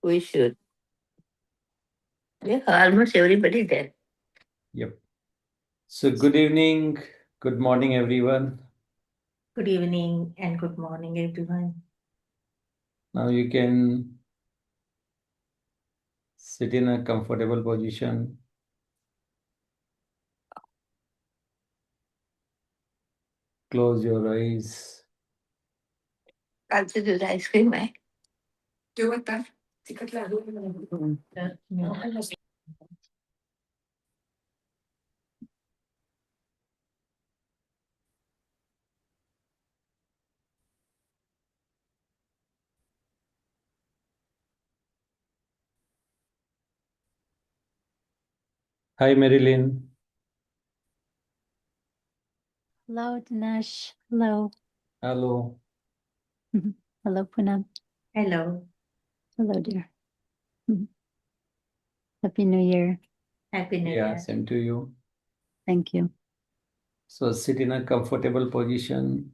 We should. Yeah, almost everybody there. Yep. So good evening, good morning, everyone. Good evening and good morning, everyone. Now you can sit in a comfortable position. Close your eyes. काल से जो ice cream है क्यों बता ticket ला दो Hi, Marilyn. Hello, Dinesh. Hello. Hello. Hello, Poonam. Hello. Hello, dear. Happy New Year. Happy New Yeah, Year. same to you. Thank you. So sit in a comfortable position.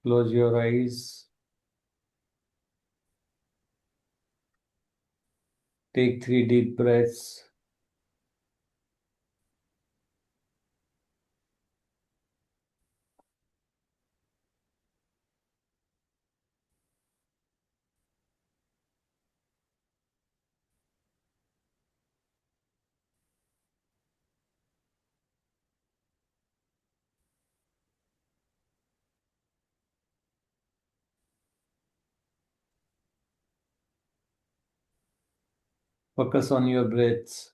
Close your eyes. Take 3 deep breaths. Focus on your breaths.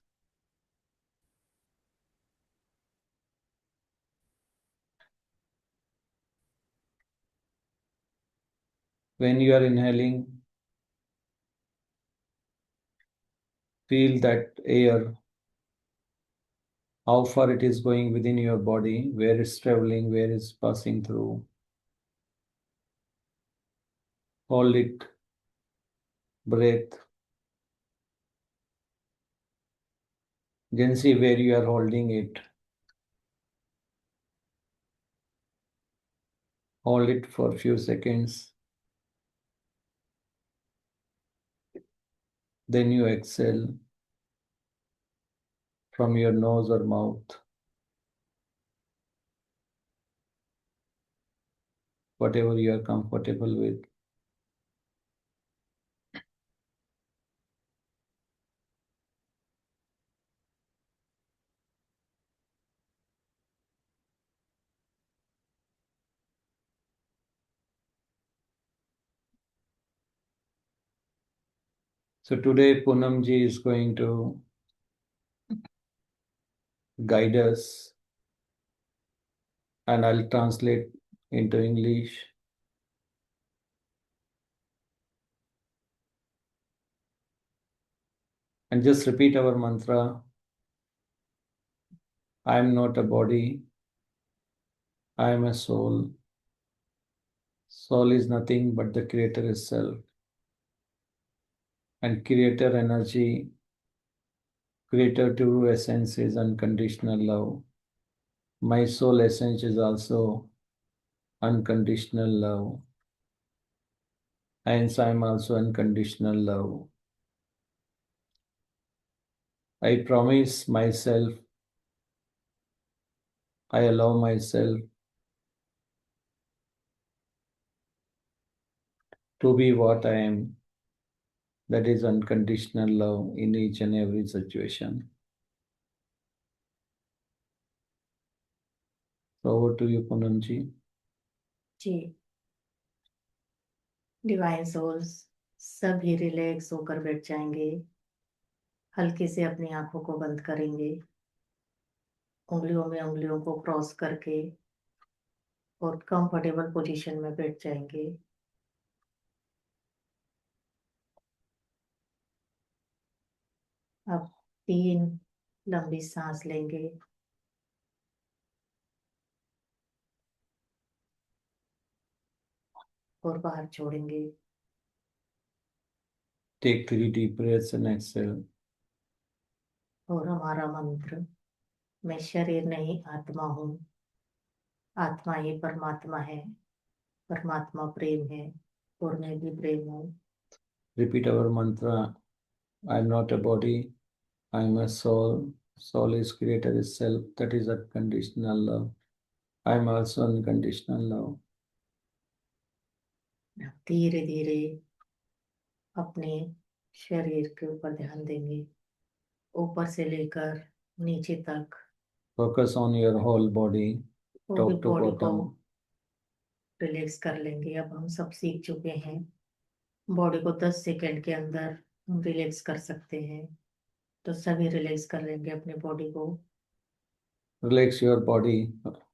When you are inhaling, feel that air, how far it is going within your body, where it's traveling, where it's passing through. Hold it, breath. Then see where you are holding it. Hold it for a few seconds. Then you exhale from your nose or mouth. Whatever you are comfortable with. So today Poonamji is going to guide us, and I'll translate into English. And just repeat our mantra. I am not a body. I am a soul. Soul is nothing but the creator itself. And creator energy, creator true essence is unconditional love. My soul essence is also unconditional love. Hence, I am also unconditional love. I promise myself, I allow myself to be what I am. That is unconditional love in each and every situation. So over to you, Poonamji. जी divine souls सभी relax होकर बैठ जाएंगे। हल्के से अपनी आंखों को बंद करेंगे, उंगलियों में उंगलियों को क्रॉस करके और कंफर्टेबल पोजीशन में बैठ जाएंगे। अब 3 लंबी सांस लेंगे और बाहर छोड़ेंगे। Take 3 deep breaths and exhale. और हमारा मंत्र मैं शरीर नहीं आत्मा हूँ, आत्मा ही परमात्मा है, परमात्मा प्रेम है और मैं भी प्रेम हूँ। Repeat our mantra. I am not a body. I am a soul. Soul is creator itself. That is unconditional love. I am also unconditional love. धीरे धीरे अपने शरीर के ऊपर ध्यान देंगे, ऊपर से लेकर नीचे तक Focus on your whole body, पूरी top to बॉडी को bottom. रिलैक्स कर लेंगे। अब हम सब सीख चुके हैं, बॉडी को 10 सेकंड के अंदर हम रिलैक्स कर सकते हैं, तो सभी रिलैक्स कर लेंगे अपनी बॉडी को। Relax your body.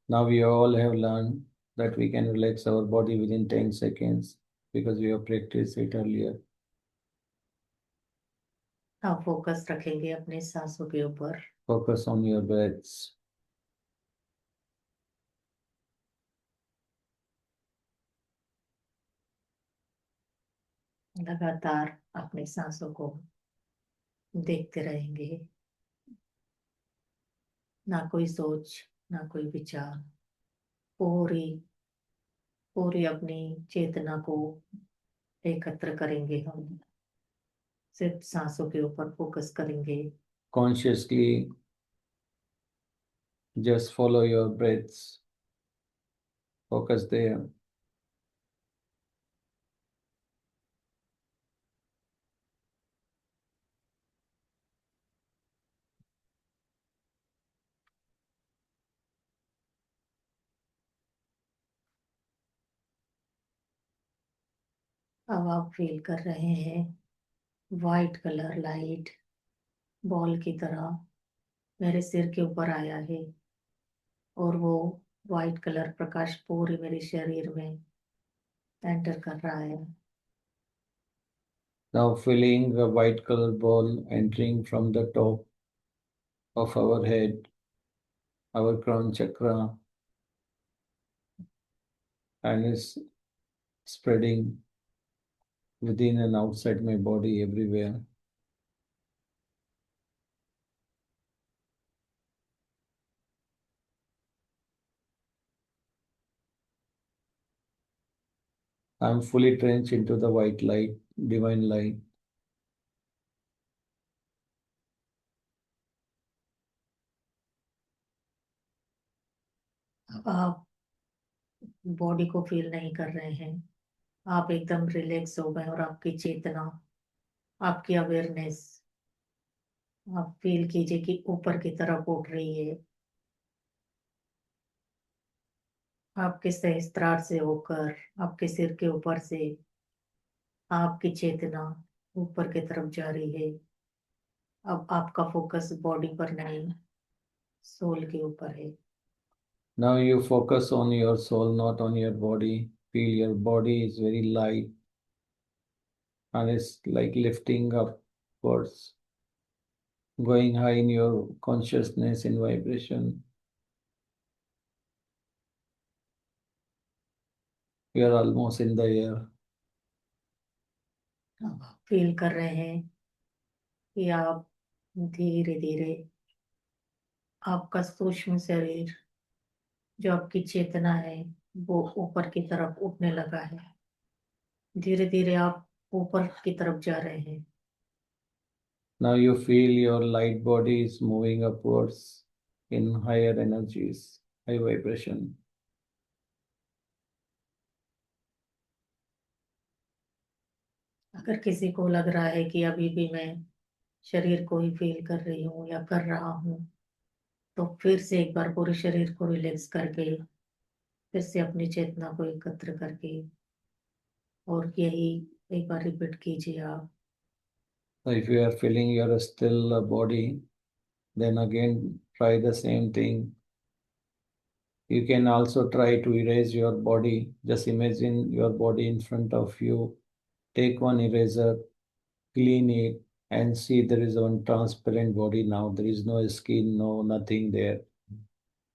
Now we all have learned that we can relax our body within 10 seconds because we have practiced it earlier. आप फोकस रखेंगे अपने सांसों के ऊपर। Focus on your breaths. लगातार अपनी सांसों को देखते रहेंगे, ना कोई सोच, ना कोई विचार, पूरी पूरी अपनी चेतना को एकत्र करेंगे। हम सिर्फ सांसों के ऊपर फोकस करेंगे। Consciously just follow your breaths. Focus there. अब आप फील कर रहे हैं वाइट कलर लाइट बॉल की तरह मेरे सिर के ऊपर आया है, और वो वाइट कलर प्रकाश पूरे मेरे शरीर में एंटर कर रहा है। Now feeling a white color ball entering from the top of our head, our crown chakra, and is spreading within and outside my body everywhere. I am fully drenched into the white light, divine light. अब आप body को feel नहीं कर रहे हैं, आप एकदम relax हो गए, और आपकी चेतना, आपकी अवेयरनेस आप फील कीजिए कि ऊपर की तरफ उठ रही है। आपके सहस्त्रार से होकर आपके सिर के ऊपर से आपकी चेतना ऊपर की तरफ जा रही है। अब आपका फोकस बॉडी पर नहीं, सोल के ऊपर है। Now you focus on your soul, not on your body. Feel your body is very light and it's like lifting upwards, going high in your consciousness in vibration. You are almost in the air. अब आप feel कर रहे हैं कि आप धीरे धीरे आपका सूक्ष्म शरीर, जो आपकी चेतना है, वो ऊपर की तरफ उठने लगा है। धीरे धीरे आप ऊपर की तरफ जा रहे हैं। Now you feel your light body is moving upwards in higher energies, high vibration. अगर किसी को लग रहा है कि अभी भी मैं शरीर को ही फील कर रही हूँ या कर रहा हूँ, तो फिर से एक बार पूरे शरीर को रिलैक्स करके फिर से अपनी चेतना को एकत्र करके और यही एक बार रिपीट कीजिए आप। So if you are feeling you are still a body, then again try the same thing. You can also try to erase your body. Just imagine your body in front of you. Take one eraser, clean it, and see there is one transparent body now. There is no skin, no nothing there.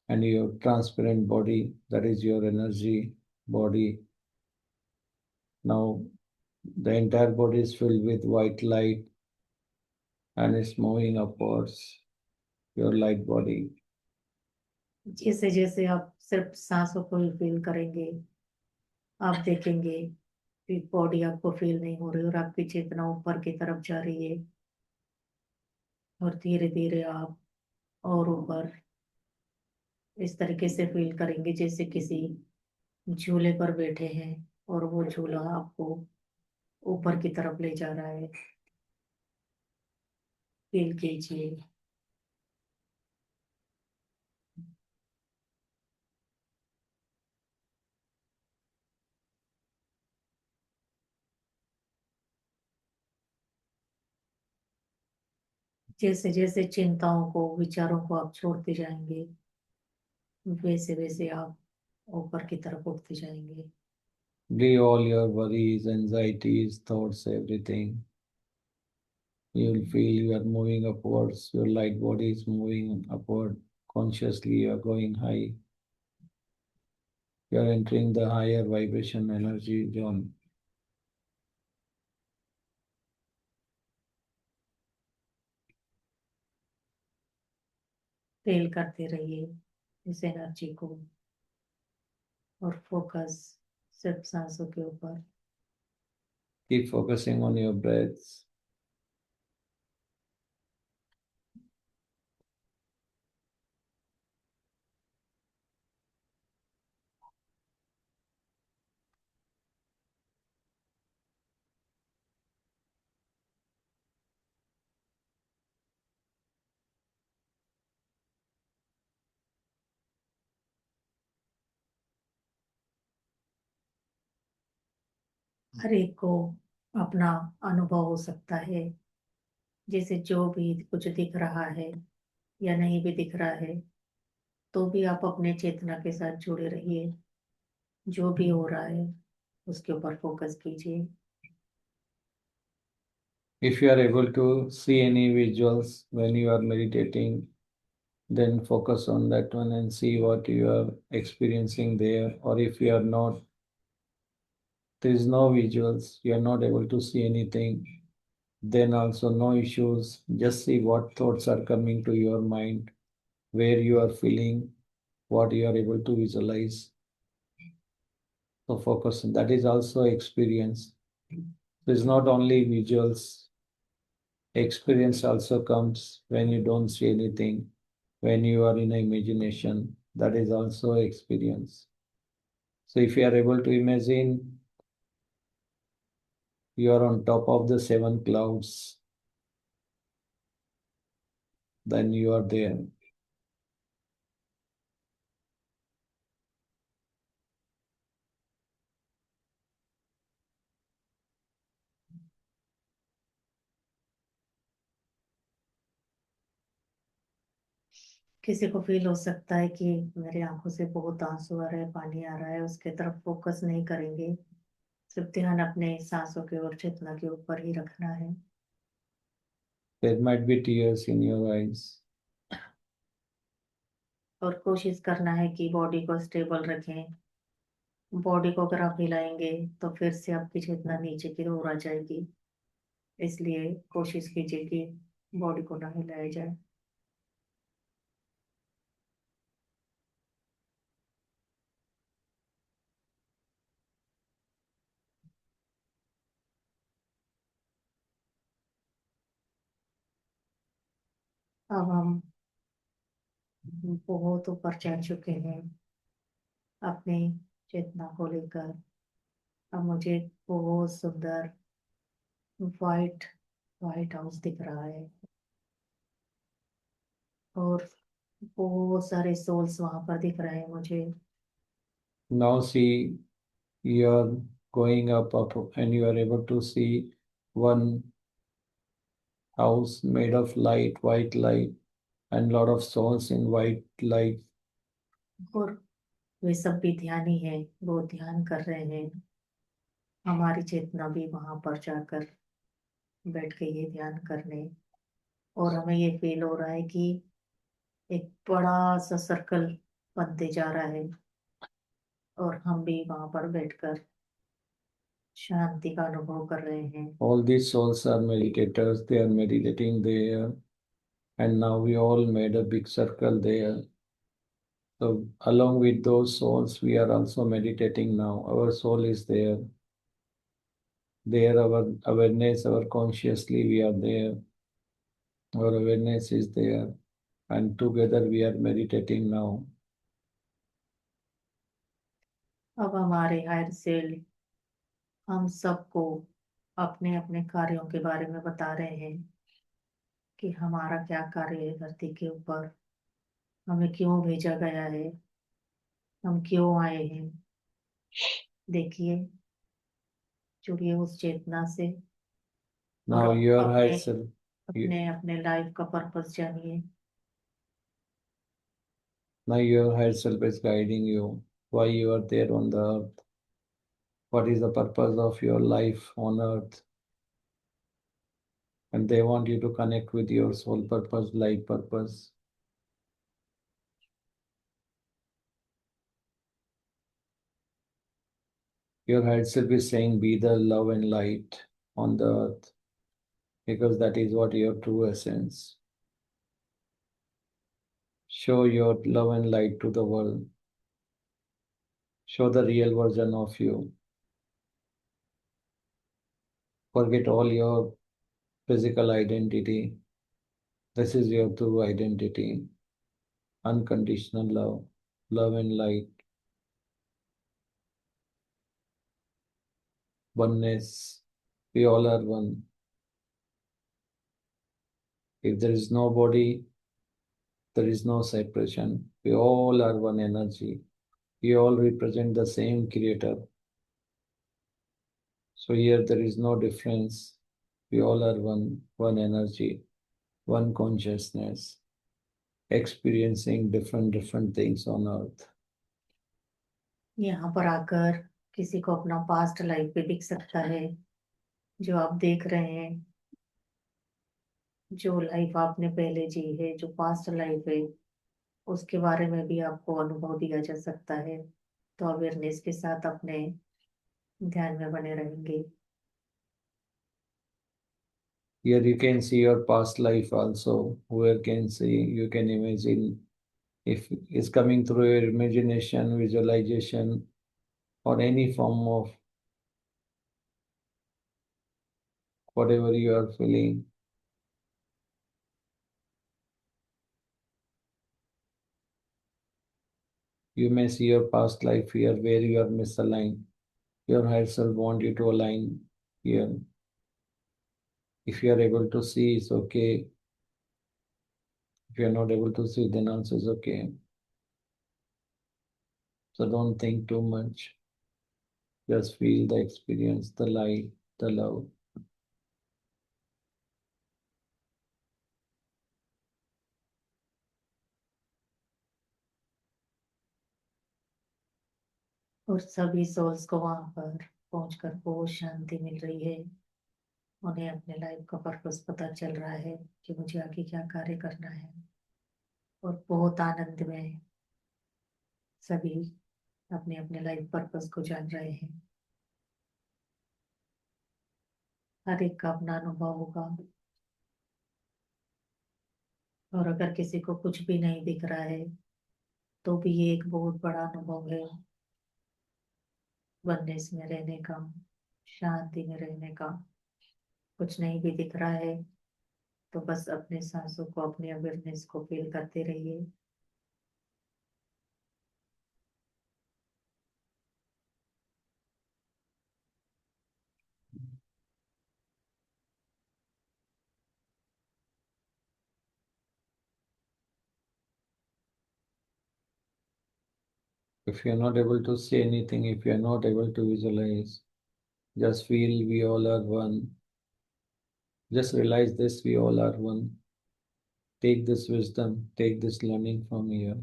And your transparent body, that is your energy body. Now the entire body is filled with white light and it's moving upwards, your light body. जैसे जैसे आप सिर्फ सांसों को ही feel करेंगे, आप देखेंगे कि बॉडी आपको फील नहीं हो रही और आपकी चेतना ऊपर की तरफ जा रही है। और धीरे धीरे आप और ऊपर इस तरीके से फील करेंगे जैसे किसी झूले पर बैठे हैं और वो झूला आपको ऊपर की तरफ ले जा रहा है। फील कीजिए। जैसे जैसे चिंताओं को, विचारों को आप छोड़ते जाएंगे, वैसे वैसे आप ऊपर की तरफ उठते जाएंगे। Leave all your worries, anxieties, thoughts, everything. You will feel you are moving upwards, your light body is moving upward. Consciously, you are going high. You are entering the higher vibration energy zone. Feel करते रहिए इस energy को और focus सिर्फ सांसों के ऊपर। Keep focusing on your breaths. हर एक को अपना अनुभव हो सकता है। जैसे जो भी कुछ दिख रहा है या नहीं भी दिख रहा है, तो भी आप अपने चेतना के साथ जुड़े रहिए। जो भी हो रहा है उसके ऊपर फोकस कीजिए। If you are able to see any visuals when you are meditating, then focus on that one and see what you are experiencing there. Or if you are not, there is no visuals, you are not able to see anything, then also no issues. Just see what thoughts are coming to your mind, where you are feeling, what you are able to visualize. So focus, that is also experience. It's not only visuals, experience also comes when you don't see anything, when you are in imagination, that is also experience. So if you are able to imagine you are on top of the 7 clouds, then you are there. किसी को feel हो सकता है कि मेरे आंखों से बहुत आंसू आ रहे हैं, पानी आ रहा है, उसके तरफ फोकस नहीं करेंगे। सिर्फ ध्यान अपने सांसों के और चेतना के ऊपर ही रखना है। There might be tears in your eyes. और कोशिश करना है कि बॉडी को स्टेबल रखें। बॉडी को अगर आप हिलाएंगे तो फिर से आपकी चेतना नीचे की ओर आ जाएगी। इसलिए कोशिश कीजिए कि बॉडी को ना हिलाया जाए। अब हम बहुत ऊपर जा चुके हैं अपनी चेतना को लेकर। अब मुझे बहुत सुंदर वाइट वाइट हाउस दिख रहा है और बहुत सारे सोल्स वहां पर दिख रहे हैं मुझे। Now see you are going up, and you are able to see one house made of light, white light, and lot of souls in white light. और वे सब भी ध्यानी हैं, वो ध्यान कर रहे हैं। हमारी चेतना भी वहां पर जाकर बैठ गई है ध्यान करने। और हमें ये फील हो रहा है कि एक बड़ा सा सर्कल बनते जा रहा है और हम भी वहां पर बैठकर शांति का अनुभव कर रहे हैं। All these souls are meditators, they are meditating there, and now we all made a big circle there. So along with those souls, we are also meditating now. Our soul is there. There, our awareness, our consciously, we are there. Our awareness is there. And together we are meditating now. अब हमारे higher cell हम सबको अपने अपने कार्यों के बारे में बता रहे हैं कि हमारा क्या कार्य है धरती के ऊपर, हमें क्यों भेजा गया है, हम क्यों आए हैं। देखिए, जुड़िए उस चेतना से Now और your higher अपने self, अपने अपने लाइफ का पर्पस जानिए। now your higher self is guiding you. Why you are there on the earth? What is the purpose of your life on earth? And they want you to connect with your soul purpose, life purpose. Your higher self is saying, be the love and light on the earth, because that is what your true essence. Show your love and light to the world. Show the real version of you. Forget all your physical identity. This is your true identity. Unconditional love, love and light, oneness. We all are one. If there is no body, there is no separation. We all are one energy. We all represent the same creator. So here there is no difference. We all are one energy, one consciousness, experiencing different things on earth. यहाँ पर आकर किसी को अपना past life भी दिख सकता है, जो आप देख रहे हैं, जो लाइफ आपने पहले जी है, जो पास्ट लाइफ है, उसके बारे में भी आपको अनुभव दिया जा सकता है। तो अवेयरनेस के साथ अपने ध्यान में बने रहेंगे। Here you can see your past life also. Whoever can see, you can imagine. If it's coming through your imagination, visualization, or any form of whatever you are feeling, you may see your past life here where you are misaligned. Your higher self want you to align here. If you are able to see, it's okay. If you are not able to see, then also it's okay. So don't think too much. Just feel the experience, the light, the love. और सभी souls को वहां पर पहुंचकर बहुत शांति मिल रही है। उन्हें अपने लाइफ का पर्पस पता चल रहा है कि मुझे आगे क्या कार्य करना है, और बहुत आनंद में सभी अपने अपने लाइफ पर्पस को जान रहे हैं। हर एक का अपना अनुभव होगा, और अगर किसी को कुछ भी नहीं दिख रहा है तो भी ये एक बहुत बड़ा अनुभव है, वननेस में रहने का, शांति में रहने का। कुछ नहीं भी दिख रहा है तो बस अपने सांसों को, अपने अवेयरनेस को फील करते रहिए। If you are not able to see anything, if you are not able to visualize, just feel we all are one. Just realize this, we all are one. Take this wisdom, take this learning from here.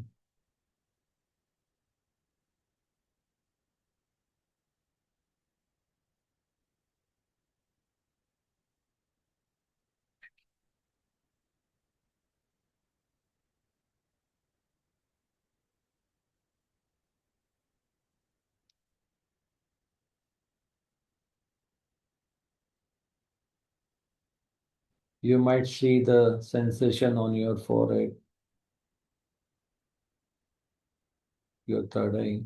You might see the sensation on your forehead. your third eye.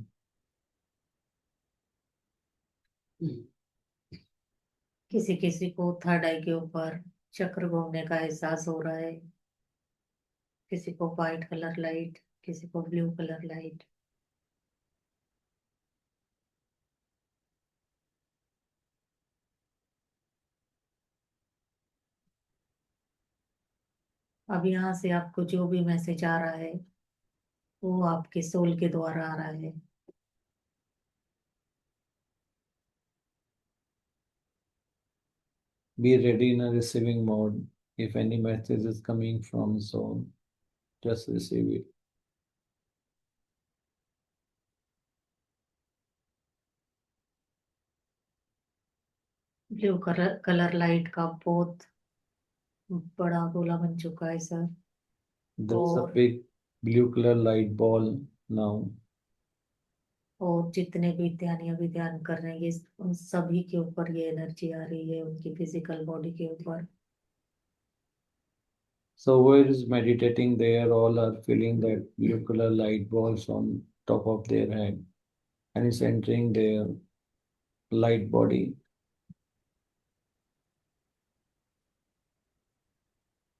किसी किसी को third आई के ऊपर चक्र घूमने का एहसास हो रहा है, किसी को व्हाइट कलर लाइट, किसी को ब्लू कलर लाइट। अब यहाँ से आपको जो भी मैसेज आ रहा है वो आपके सोल के द्वारा आ रहा है। Be ready in a receiving mode. If any message is coming from soul, just receive it. Blue colour light का बहुत बड़ा गोला बन चुका है सर। There's a और big blue color light ball now. और जितने भी ध्यानी अभी ध्यान कर रहे हैं ये उन सभी के ऊपर ये एनर्जी आ रही है, उनकी फिजिकल बॉडी के ऊपर। So whoever is meditating, they are all are feeling that blue color light balls on top of their head, and it's entering their light body.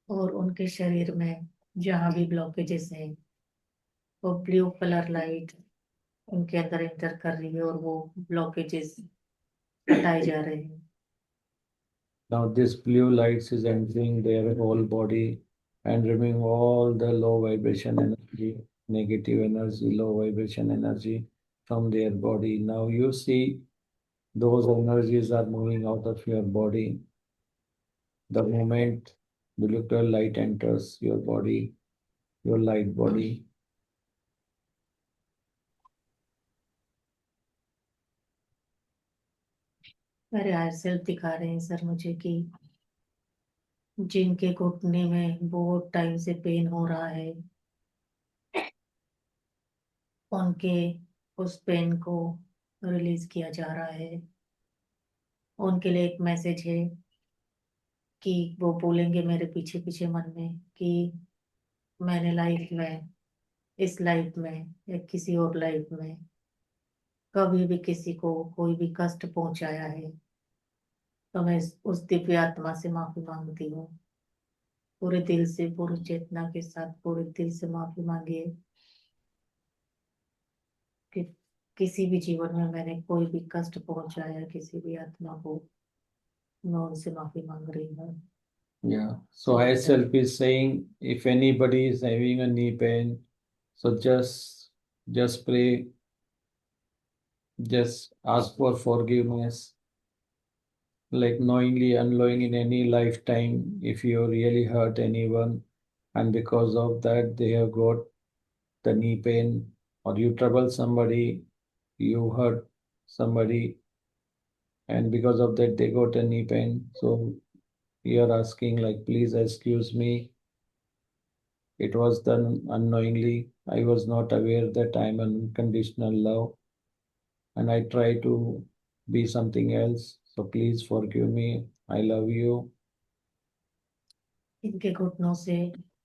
और उनके शरीर में जहाँ भी ब्लॉकेजेस हैं वो ब्लू कलर लाइट उनके अंदर एंटर कर रही है और वो ब्लॉकेजेस हटाए जा रहे हैं। Now this blue lights is entering their whole body and removing all the low vibration energy, negative energy, low vibration energy from their body. Now you see those energies are moving out of your body. The moment the little light enters your body, your light body, मेरे higher self दिखा रहे हैं sir मुझे कि जिनके घुटने में बहुत टाइम से पेन हो रहा है उनके उस पेन को रिलीज किया जा रहा है। उनके लिए एक मैसेज है कि वो बोलेंगे मेरे पीछे पीछे मन में कि मैंने लाइफ में, इस लाइफ में या किसी और लाइफ में कभी भी किसी को कोई भी कष्ट पहुंचाया है तो मैं उस दिव्य आत्मा से माफी मांगती हूँ। पूरे दिल से, पूरी चेतना के साथ पूरे दिल से माफी मांगिए कि किसी भी जीवन में मैंने कोई भी कष्ट पहुंचाया किसी भी आत्मा को, मैं उनसे माफी मांग रही हूँ। yeah. So higher self is saying if anybody is having a knee pain, so just pray, just ask for forgiveness, like knowingly, unknowingly in any lifetime, if you really hurt anyone, and because of that they have got the knee pain, or you trouble somebody, you hurt somebody, and because of that they got a knee pain. So you are asking like, please excuse me. It was done unknowingly. I was not aware that I'm unconditional love, and I try to be something else. So please forgive me. I love you. इनके घुटनों से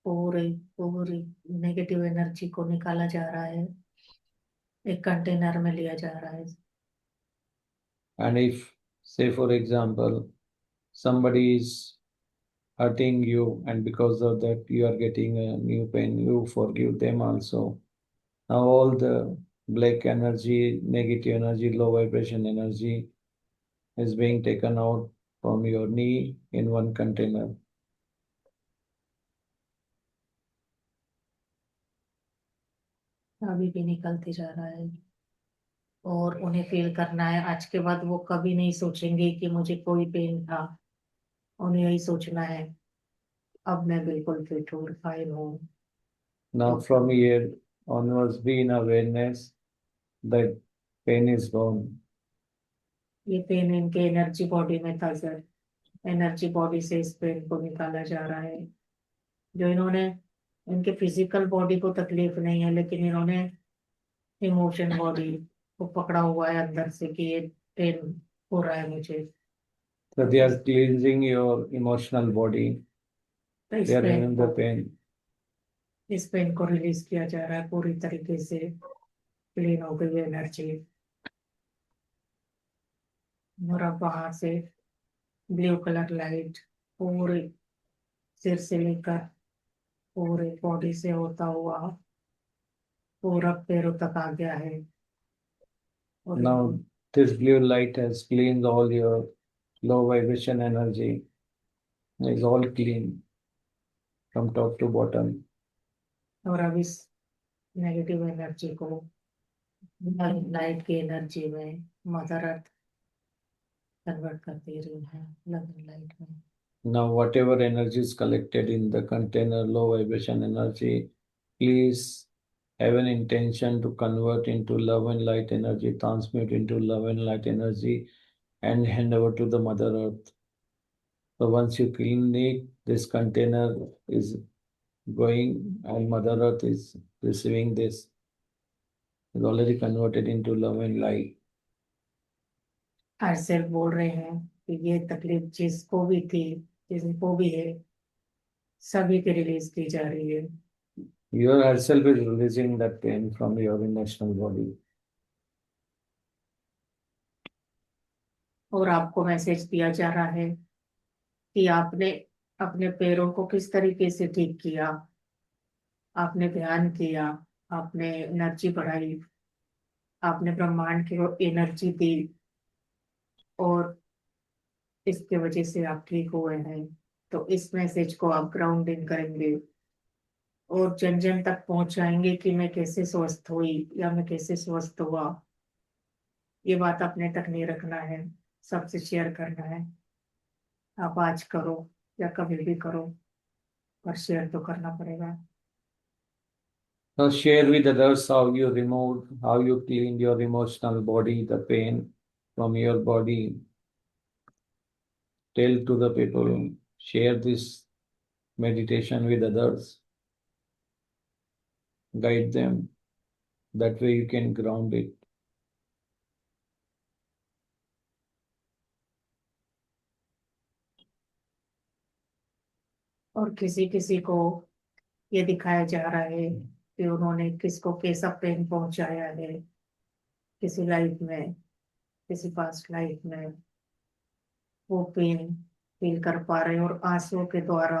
पूरी पूरी negative energy को निकाला जा रहा है, एक कंटेनर में लिया जा रहा है। And if, say, for example, somebody is hurting you, and because of that you are getting a new pain, you forgive them also. Now all the black energy, negative energy, low vibration energy is being taken out from your knee in one container. अभी भी निकलते जा रहा है और उन्हें feel करना है आज के बाद वो कभी नहीं सोचेंगे कि मुझे कोई पेन था। उन्हें यही सोचना है अब मैं बिल्कुल फिट हूँ, फाइन हूँ। Now from here onwards, be in awareness that pain is gone. ये पेन इनके एनर्जी बॉडी में था सर, एनर्जी बॉडी से इस पेन को निकाला जा रहा है। जो इन्होंने, इनके फिजिकल बॉडी को तकलीफ नहीं है लेकिन इन्होंने इमोशन बॉडी को पकड़ा हुआ है अंदर से कि ये पेन हो रहा है मुझे। So they are cleansing your emotional body. तो इस They are पेन removing को the pain. इस पेन को रिलीज किया जा रहा है पूरी तरीके से। क्लीन हो गई एनर्जी। और अब वहां से ब्लू कलर लाइट पूरे सिर से लेकर पूरे बॉडी से होता हुआ पूरा पैरों तक आ गया है। और Now, this blue light has cleaned all your low vibration energy. It's all clean from top to bottom. और अब इस नेगेटिव एनर्जी को लाइट की एनर्जी में मदर अर्थ कन्वर्ट कर दे रही है लविंग लाइट में। Now, whatever energy is collected in the container, low vibration energy, please have an intention to convert into love and light energy, transmute into love and light energy, and hand over to the Mother Earth. So once you clean it, this container is going, and Mother Earth is receiving this. Is already converted into love and light. Her self बोल रहे हैं कि ये तकलीफ जिसको भी थी जिसको भी है सभी की रिलीज की जा रही है। Your herself is releasing that pain from your emotional body. और आपको मैसेज दिया जा रहा है कि आपने अपने पैरों को किस तरीके से ठीक किया, आपने ध्यान किया, आपने एनर्जी बढ़ाई, आपने ब्रह्मांड को एनर्जी दी और इसके वजह से आप ठीक हुए हैं। तो इस मैसेज को आप ग्राउंडिंग करेंगे और जन जन तक पहुंचाएंगे कि मैं कैसे स्वस्थ हुई या मैं कैसे स्वस्थ हुआ। ये बात अपने तक नहीं रखना है, सबसे शेयर करना है। आप आज करो या कभी भी करो, पर शेयर तो करना पड़ेगा। Now share with others how you removed, how you cleaned your emotional body, the pain from your body. Tell to the people, share this meditation with others. Guide them. That way you can ground it. और किसी किसी को ये दिखाया जा रहा है कि उन्होंने किसको कैसा पेन पहुंचाया है किसी लाइफ में, किसी पास्ट लाइफ में, वो पेन फील कर पा रहे हैं और आंसुओं के द्वारा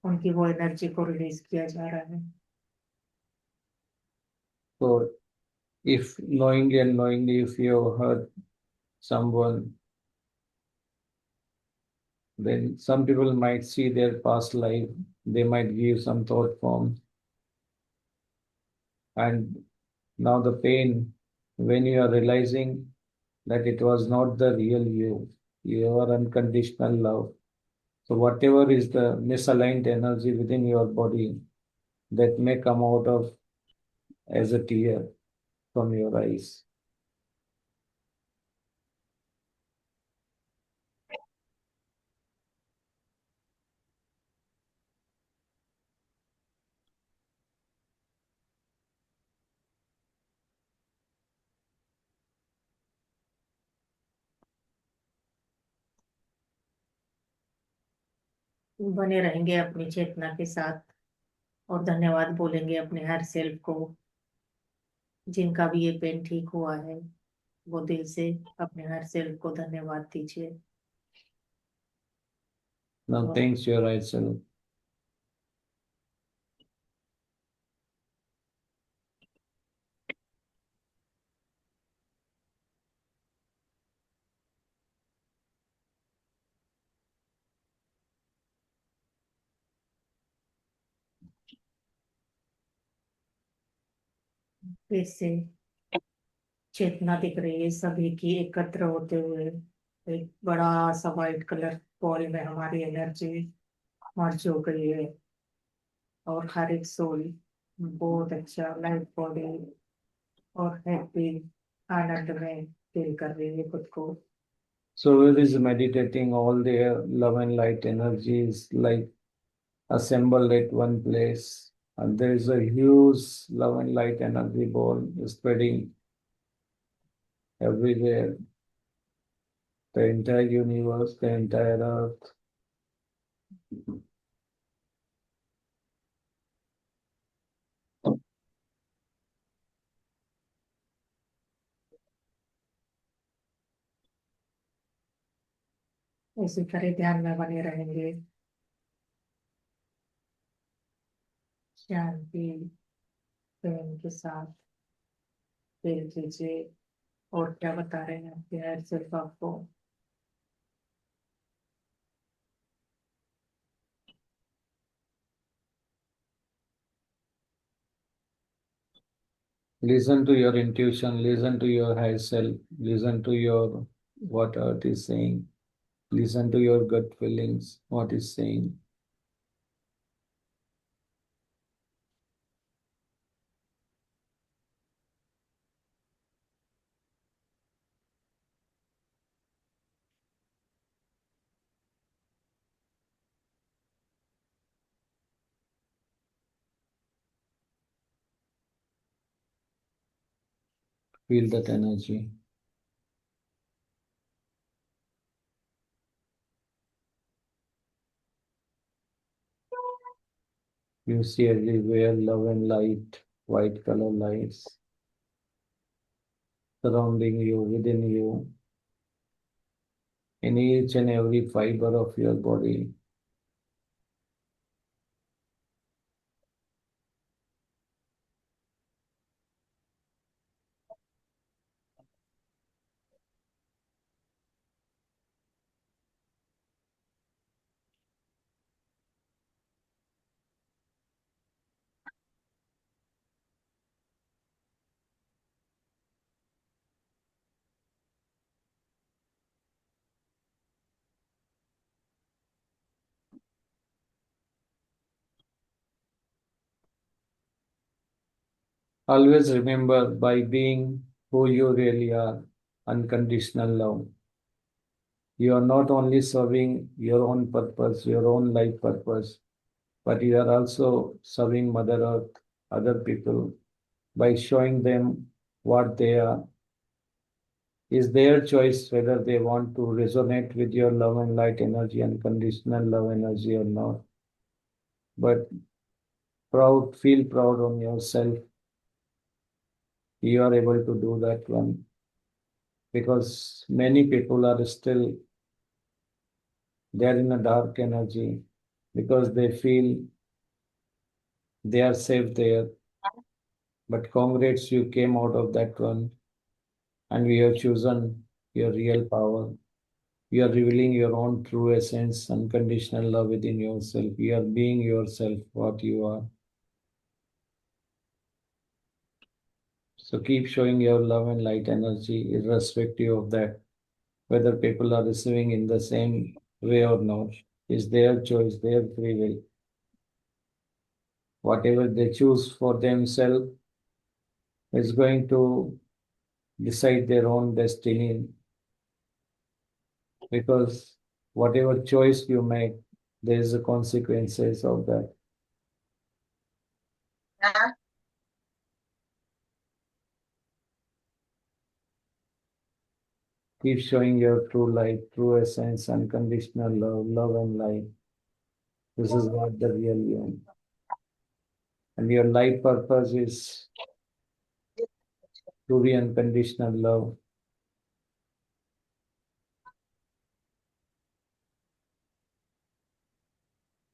उनकी वो एनर्जी को रिलीज किया जा रहा है। So if knowingly and unknowingly if you have hurt someone, then some people might see their past life, they might give some thought form. And now the pain, when you are realizing that it was not the real you, your unconditional love. So whatever is the misaligned energy within your body that may come out of as a tear from your eyes. बने रहेंगे अपनी चेतना के साथ और धन्यवाद बोलेंगे अपने her self को। जिनका भी ये पेन ठीक हुआ है वो दिल से अपने हर सेल्फ को धन्यवाद दीजिए। Now thanks your right self. फिर से चेतना दिख रही है सभी की एकत्र होते हुए एक बड़ा सा व्हाइट कलर बॉल में हमारी एनर्जी मर्ज हो गई है और हर एक सोल बहुत अच्छा लाइट बॉडी और हैप्पी आनंद में फील कर रही है खुद को। So who is meditating, all their love and light energies like assembled at one place, and there is a huge love and light energy ball spreading everywhere, the entire universe, the entire earth. उसी तरह ध्यान में बने रहेंगे। शांति प्रेम के साथ feel कीजिए। और क्या बता रहे हैं आपके हायर सेल्फ आपको? Listen to your intuition, listen to your higher self, listen to your what earth is saying, listen to your gut feelings, what is saying. Feel that energy. You see everywhere love and light, white color lights surrounding you, within you, in each and every fiber of your body. Always remember, by being who you really are, unconditional love, you are not only serving your own purpose, your own life purpose, but you are also serving Mother Earth, other people, by showing them what they are. Is their choice whether they want to resonate with your love and light energy, unconditional love energy, or not. But feel proud on yourself. You are able to do that one, because many people are still there in a dark energy because they feel they are safe there. But congrats, you came out of that one, and we have chosen your real power. You are revealing your own true essence, unconditional love within yourself. You are being yourself, what you are. So keep showing your love and light energy, irrespective of that, whether people are receiving in the same way or not. Is their choice, their free will. Whatever they choose for themselves is going to decide their own destiny, because whatever choice you make, there is a consequences of that. Keep showing your true light, true essence, unconditional love, love and light. This is what the real you. And your life purpose is to be unconditional love.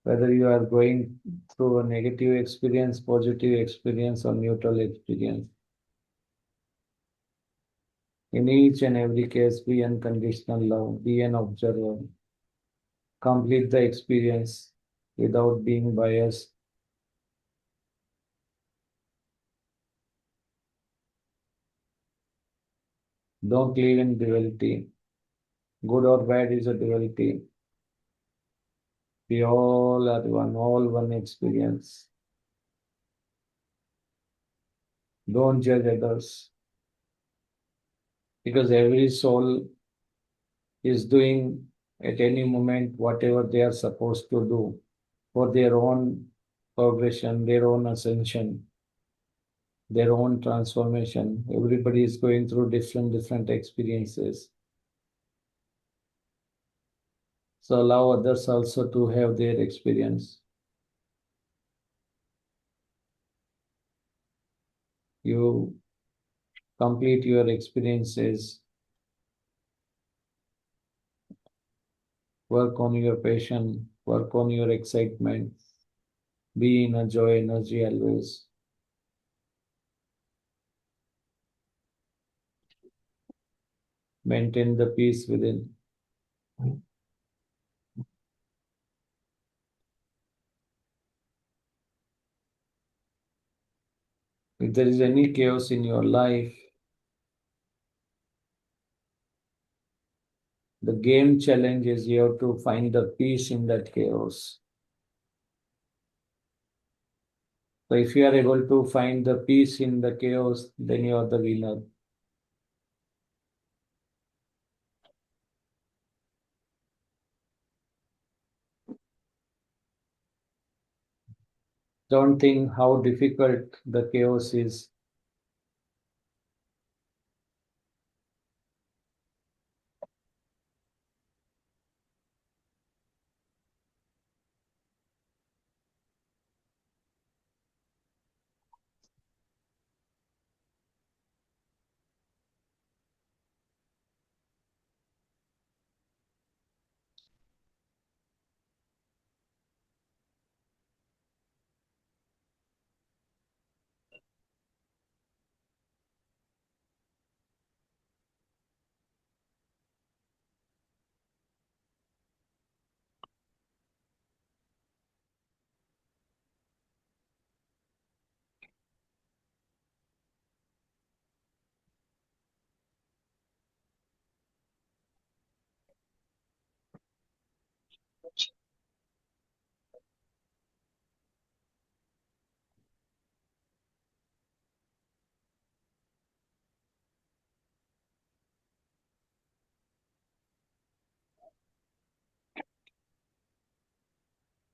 Whether you are going through a negative experience, positive experience, or neutral experience, in each and every case, be unconditional love, be an observer, complete the experience without being biased. Don't live in duality. Good or bad is a duality. We all are one, all one experience. Don't judge others, because every soul is doing at any moment whatever they are supposed to do for their own progression, their own ascension, their own transformation. Everybody is going through different experiences. So allow others also to have their experience. You complete your experiences work on your passion, work on your excitement, be in a joy energy always. Maintain the peace within. If there is any chaos in your life, the game challenge is you have to find the peace in that chaos. So if you are able to find the peace in the chaos, then you are the winner. Don't think how difficult the chaos is.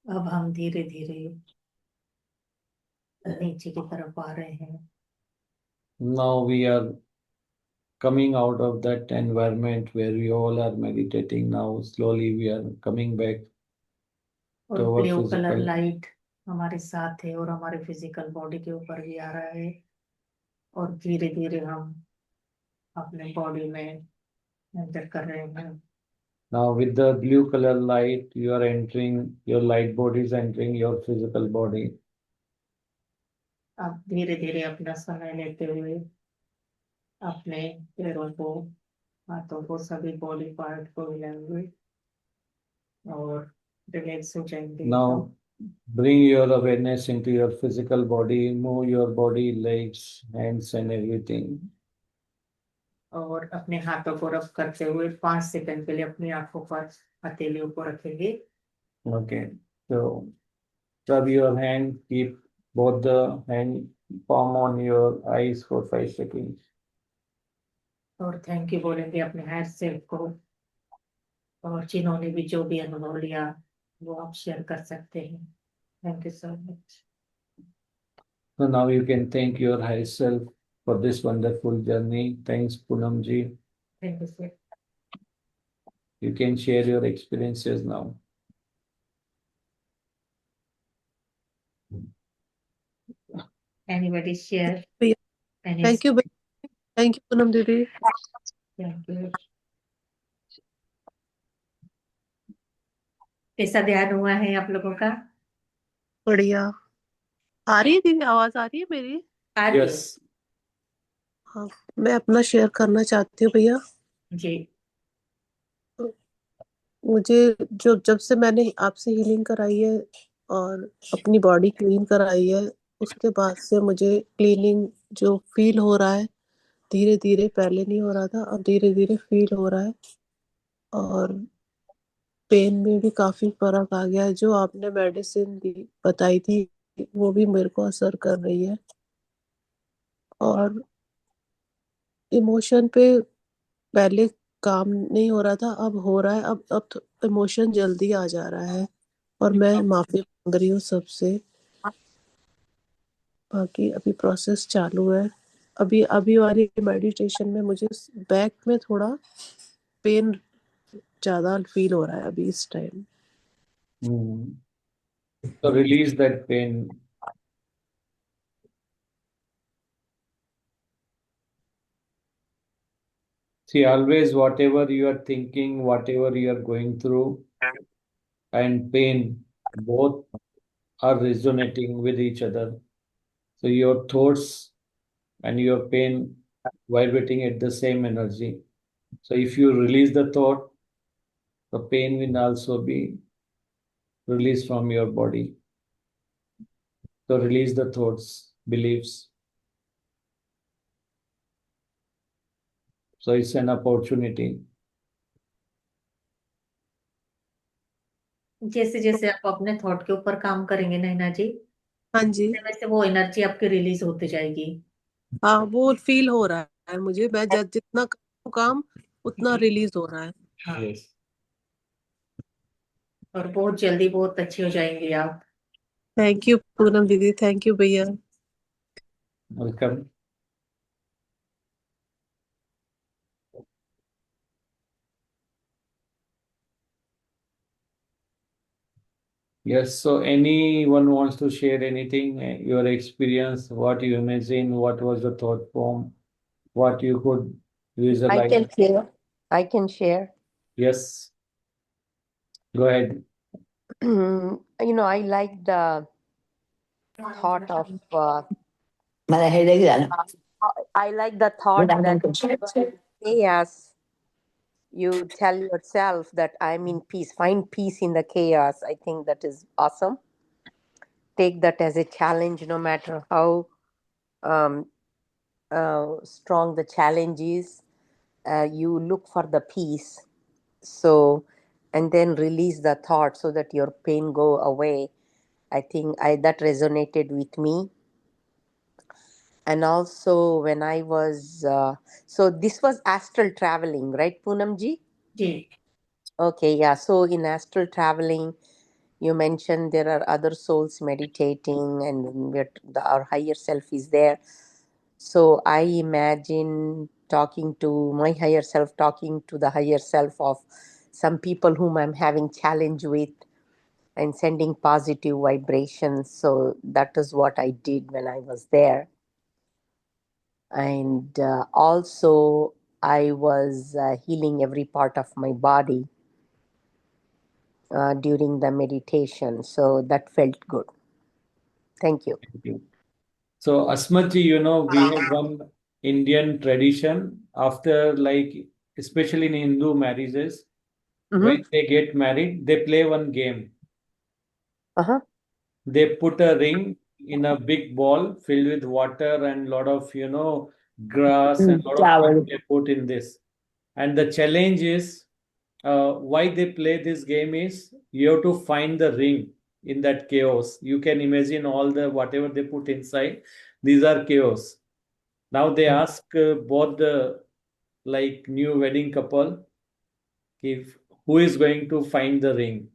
अब हम धीरे धीरे नीचे की तरफ आ रहे हैं। Now we are coming out of that environment where we all are meditating. Now slowly we are coming back और to our blue colour physical. Light हमारे साथ है और हमारे फिजिकल बॉडी के ऊपर भी आ रहा है और धीरे धीरे हम अपने बॉडी में एंटर कर रहे हैं। Now with the blue color light, you are entering, your light body is entering your physical body. अब धीरे धीरे अपना समय लेते हुए अपने पैरों को, हाथों को, सभी बॉडी पार्ट को हिलाएंगे और रिलैक्स हो जाएंगे। Now bring your awareness into your physical body, move your body, legs, hands and everything. और अपने हाथों को रब करते हुए 5 सेकंड के लिए अपनी आंखों पर हथेलियों को रखेंगे। Okay, so rub your hand, keep both the hand palm on your eyes for 5 seconds. और थैंक यू बोलेंगे अपने हायर सेल्फ को। और जिन्होंने भी जो भी अनुभव लिया वो आप शेयर कर सकते हैं। Thank you so much. So now you can thank your higher self for this wonderful journey. Thanks, Poonam ji. Thank you sir. You can share your experiences now. Anybody share any? Thank you Poonam दीदी। Thank you. कैसा ध्यान हुआ है आप लोगों का? बढ़िया। आ रही है दीदी, आवाज आ रही है मेरी? आ रही है? Yes. हाँ, मैं अपना शेयर करना चाहती हूँ भैया। जी। मुझे जब से मैंने आपसे हीलिंग कराई है और अपनी बॉडी क्लीन कराई है, उसके बाद से मुझे क्लीनिंग जो फील हो रहा है, धीरे धीरे, पहले नहीं हो रहा था, अब धीरे धीरे फील हो रहा है। और पेन में भी काफी फर्क आ गया है। जो आपने मेडिसिन दी बताई थी वो भी मेरे को असर कर रही है। और इमोशन पे पहले काम नहीं हो रहा था, अब हो रहा है। अब इमोशन जल्दी आ जा रहा है और मैं माफी मांग रही हूँ सबसे। बाकी अभी प्रोसेस चालू है। अभी अभी वाली मेडिटेशन में मुझे बैक में थोड़ा पेन ज्यादा फील हो रहा है अभी इस time. So release that pain. See, always whatever you are thinking, whatever you are going through, and pain both are resonating with each other. So your thoughts and your pain vibrating at the same energy. So if you release the thought, the pain will also be released from your body. So release the thoughts, beliefs. So it's an opportunity. जैसे जैसे आप अपने thought के ऊपर काम करेंगे नैना जी, हाँ जी, वैसे वैसे वो एनर्जी आपकी रिलीज होती जाएगी। हाँ वो फील हो रहा है मुझे। मैं जितना करूँ काम उतना रिलीज हो रहा है। हाँ, Yes. और बहुत जल्दी बहुत अच्छी हो जाएंगी आप। थैंक यू पूनम दीदी, थैंक यू भैया। Welcome. Yes, so anyone wants to share anything, your experience, what you imagine, what was the thought form, what you could I visualize? can share. I can share. Yes, go ahead. I like the thought of. मला headache झालं. I like the thought that chaos. You tell yourself that I'm in peace. Find peace in the chaos. I think that is awesome. Take that as a challenge, no matter how um, strong the challenge is. You look for the peace. So, and then release the thought so that your pain go away. I think that resonated with me. And also when I was so this was astral traveling, right, Poonamji? जी, Okay, yeah. So in astral traveling, you mentioned there are other souls meditating, and our higher self is there. So I imagine talking to my higher self, talking to the higher self of some people whom I'm having challenge with, and sending positive vibrations. So that is what I did when I was there. And also, I was healing every part of my body during the meditation. So that felt good. Thank you. Thank you. So, Asmatji, we have one Indian tradition after, like, especially in Hindu marriages, when Mm-hmm. they get married, they play one game. Uh-huh. They put a ring in a big ball filled with water and lot of, grass and lot of things Flower. they put in this. And the challenge is, why they play this game is you have to find the ring in that chaos. You can imagine all the whatever they put inside. These are chaos. Now they ask both the like new wedding couple if who is going to find the ring.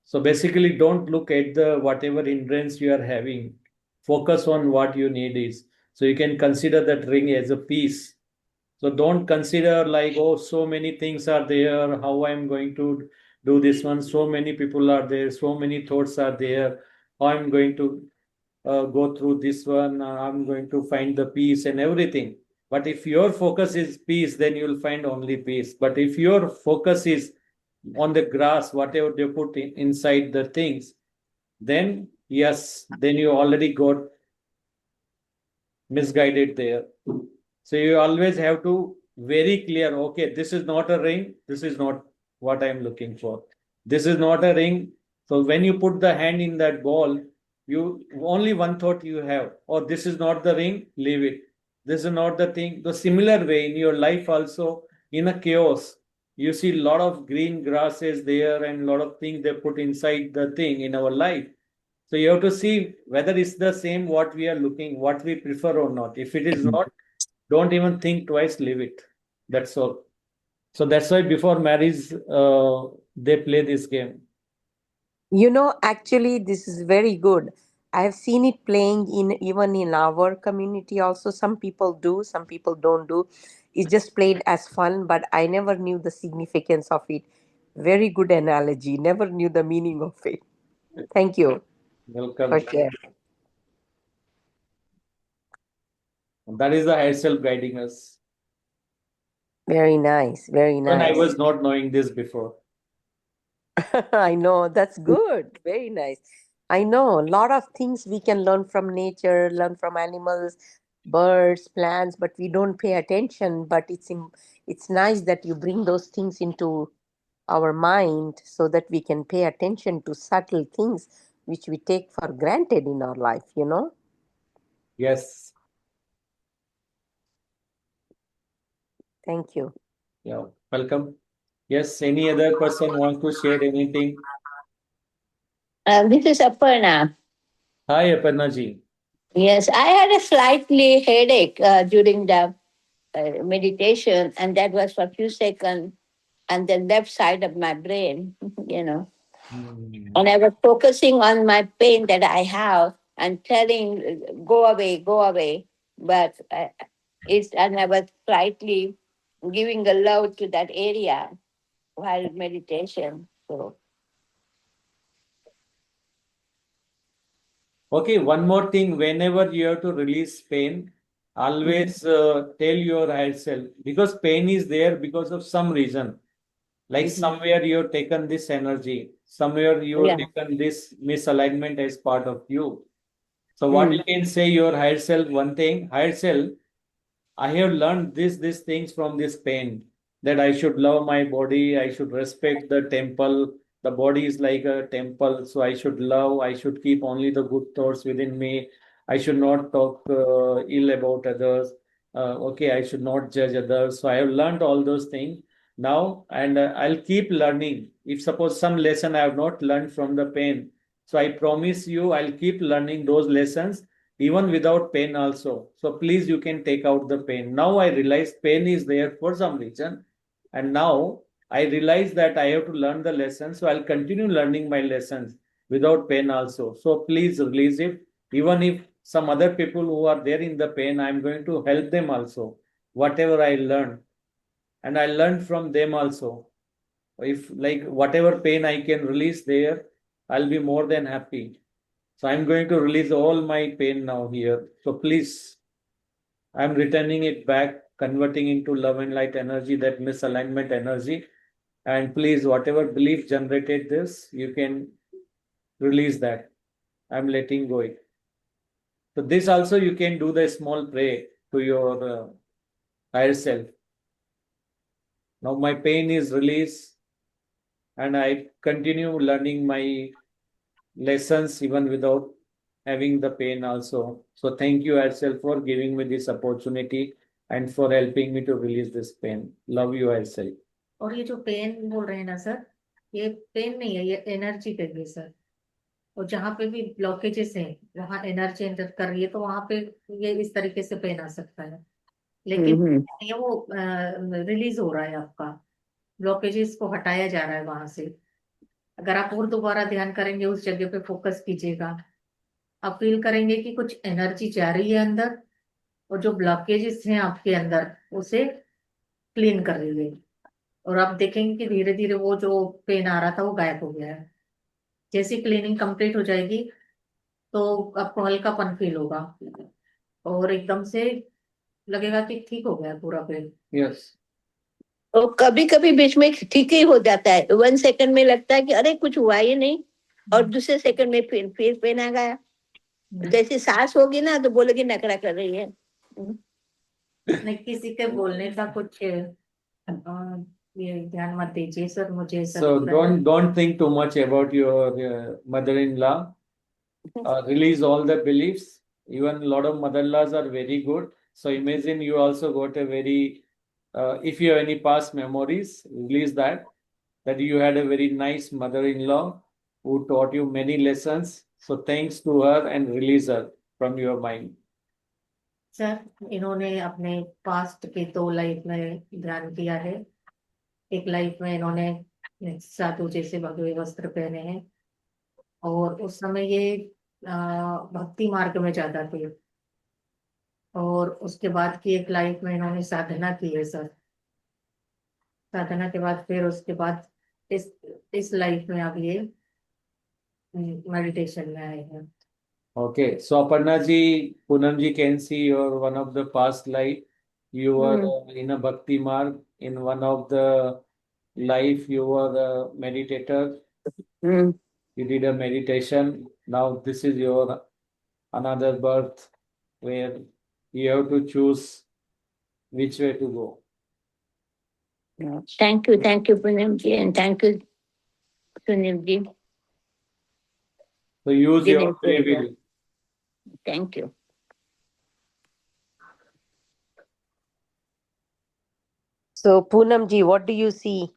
So basically, don't look at the whatever hindrance you are having. Focus on what you need is. So you can consider that ring as a piece. So don't consider like, oh, so many things are there, how I'm going to do this one. So many people are there, so many thoughts are there. How I'm going to go through this one. I'm going to find the peace and everything. But if your focus is peace, then you'll find only peace. But if your focus is on the grass, whatever they put inside the things, then yes, then you already got misguided there. So you always have to very clear, okay, this is not a ring, this is not what I'm looking for. This is not a ring. So when you put the hand in that ball, you only one thought you have, or this is not the ring, leave it. This is not the thing. The similar way in your life also, in a chaos, you see a lot of green grasses there and a lot of things they put inside the thing in our life. So you have to see whether it's the same what we are looking, what we prefer or not. If it is not, don't even think twice, leave it. That's all. So that's why before marriage, they play this game. Actually, this is very good. I have seen it playing in even in our community also. Some people do, some people don't do. It's just played as fun, but I never knew the significance of it. Very good analogy. Never knew the meaning of it. Thank you Welcome. for sharing. That is the higher self guiding us. Very nice. Very When I nice. was not knowing this before. I know, that's good. Very nice. I know a lot of things we can learn from nature, learn from animals, birds, plants, but we don't pay attention. But it's nice that you bring those things into our mind so that we can pay attention to subtle things which we take for granted in our life, you know? Yes. Thank you. Yeah. Welcome. Yes. Any other person wants to share anything? This is Aparna. Hi, Aparna ji. Yes, I had a slightly headache during the meditation, and that was for a few seconds on the left side of my brain, you know. Hmm. And I was focusing on my pain that I have and telling, go away. But and I was slightly giving a love to that area while meditation. So, Okay, one more thing. Whenever you have to release pain, always tell your higher self, because pain is there because of some reason. Like Mhm. somewhere you have taken this energy, somewhere you have Yeah. taken this misalignment as part of you. So what you Mm. can say your higher self, one thing, higher self, I have learned these things from this pain, that I should love my body, I should respect the temple. The body is like a temple, so I should love, I should keep only the good thoughts within me. I should not talk ill about others. Okay, I should not judge others. So I have learned all those things now, and I'll keep learning. If suppose some lesson I have not learned from the pain, so I promise you I'll keep learning those lessons even without pain also. So please, you can take out the pain. Now I realize pain is there for some reason. And now I realize that I have to learn the lesson. So I'll continue learning my lessons without pain also. So please release it. Even if some other people who are there in the pain, I'm going to help them also. Whatever I learned. And I learned from them also. If like whatever pain I can release there, I'll be more than happy. So I'm going to release all my pain now here. So please, I'm returning it back, converting into love and light energy, that misalignment energy. And please, whatever belief generated this, you can release that. I'm letting go it. So this also you can do the small pray to your higher self. Now my pain is released, and I continue learning my lessons even without having the pain also. So thank you, Arsel, for giving me this opportunity and for helping me to release this pain. Love you, Arsel. और ये जो pen बोल रहे हैं ना sir, ये pen नहीं है, ये एनर्जी पे भी सर। और जहाँ पे भी ब्लॉकेजेस हैं, वहाँ एनर्जी एंटर कर रही है, तो वहां पे ये इस तरीके से पेन आ सकता है। लेकिन Mhm. ये वो रिलीज हो रहा है, आपका ब्लॉकेजेस को हटाया जा रहा है वहां से। अगर आप और दोबारा ध्यान करेंगे, उस जगह पे फोकस कीजिएगा, आप फील करेंगे कि कुछ एनर्जी जा रही है अंदर, और जो ब्लॉकेजेस हैं आपके अंदर उसे क्लीन कर रही है। और आप देखेंगे कि धीरे धीरे वो जो पेन आ रहा था वो गायब हो गया है। जैसी क्लीनिंग कंप्लीट हो जाएगी तो आपको हल्कापन फील होगा, और एकदम से लगेगा कि ठीक हो गया पूरा पेन। Yes. तो कभी कभी बीच में ठीक ही हो जाता है, 1 सेकंड में लगता है कि अरे कुछ हुआ ही नहीं, और दूसरे सेकंड में फिर पेन आ गया। जैसे सांस होगी ना तो बोलेगी नखरा कर रही है। नहीं, किसी के बोलने का कुछ ये ध्यान मत दीजिए सर, मुझे ऐसा So लगता है। don't think too much about your mother-in-law. Release all the beliefs. Even a lot of mother-in-laws are very good. So imagine you also got a very, if you have any past memories, release that you had a very nice mother-in-law who taught you many lessons. So thanks to her and release her from your mind. Sir, इन्होंने अपने past के 2 life में ध्यान किया है। एक life में इन्होंने साधु जैसे भगवे वस्त्र पहने हैं, और उस समय ये भक्ति मार्ग में ज्यादा थे। और उसके बाद की एक लाइफ में इन्होंने साधना की है सर। साधना के बाद फिर उसके बाद इस लाइफ में अब ये मेडिटेशन में आए हैं। Okay, so Aparna ji, Poonam ji can see your one of the past life. You were in a bhakti marg. In one of the life, you were a meditator. Mm. You did a meditation. Now this is your another birth where you have to choose which way to go. Thank you, Punamji, and thank you, Sunilji. So use your Dinesh free ji. will. Thank you. So Poonamji, what do you see?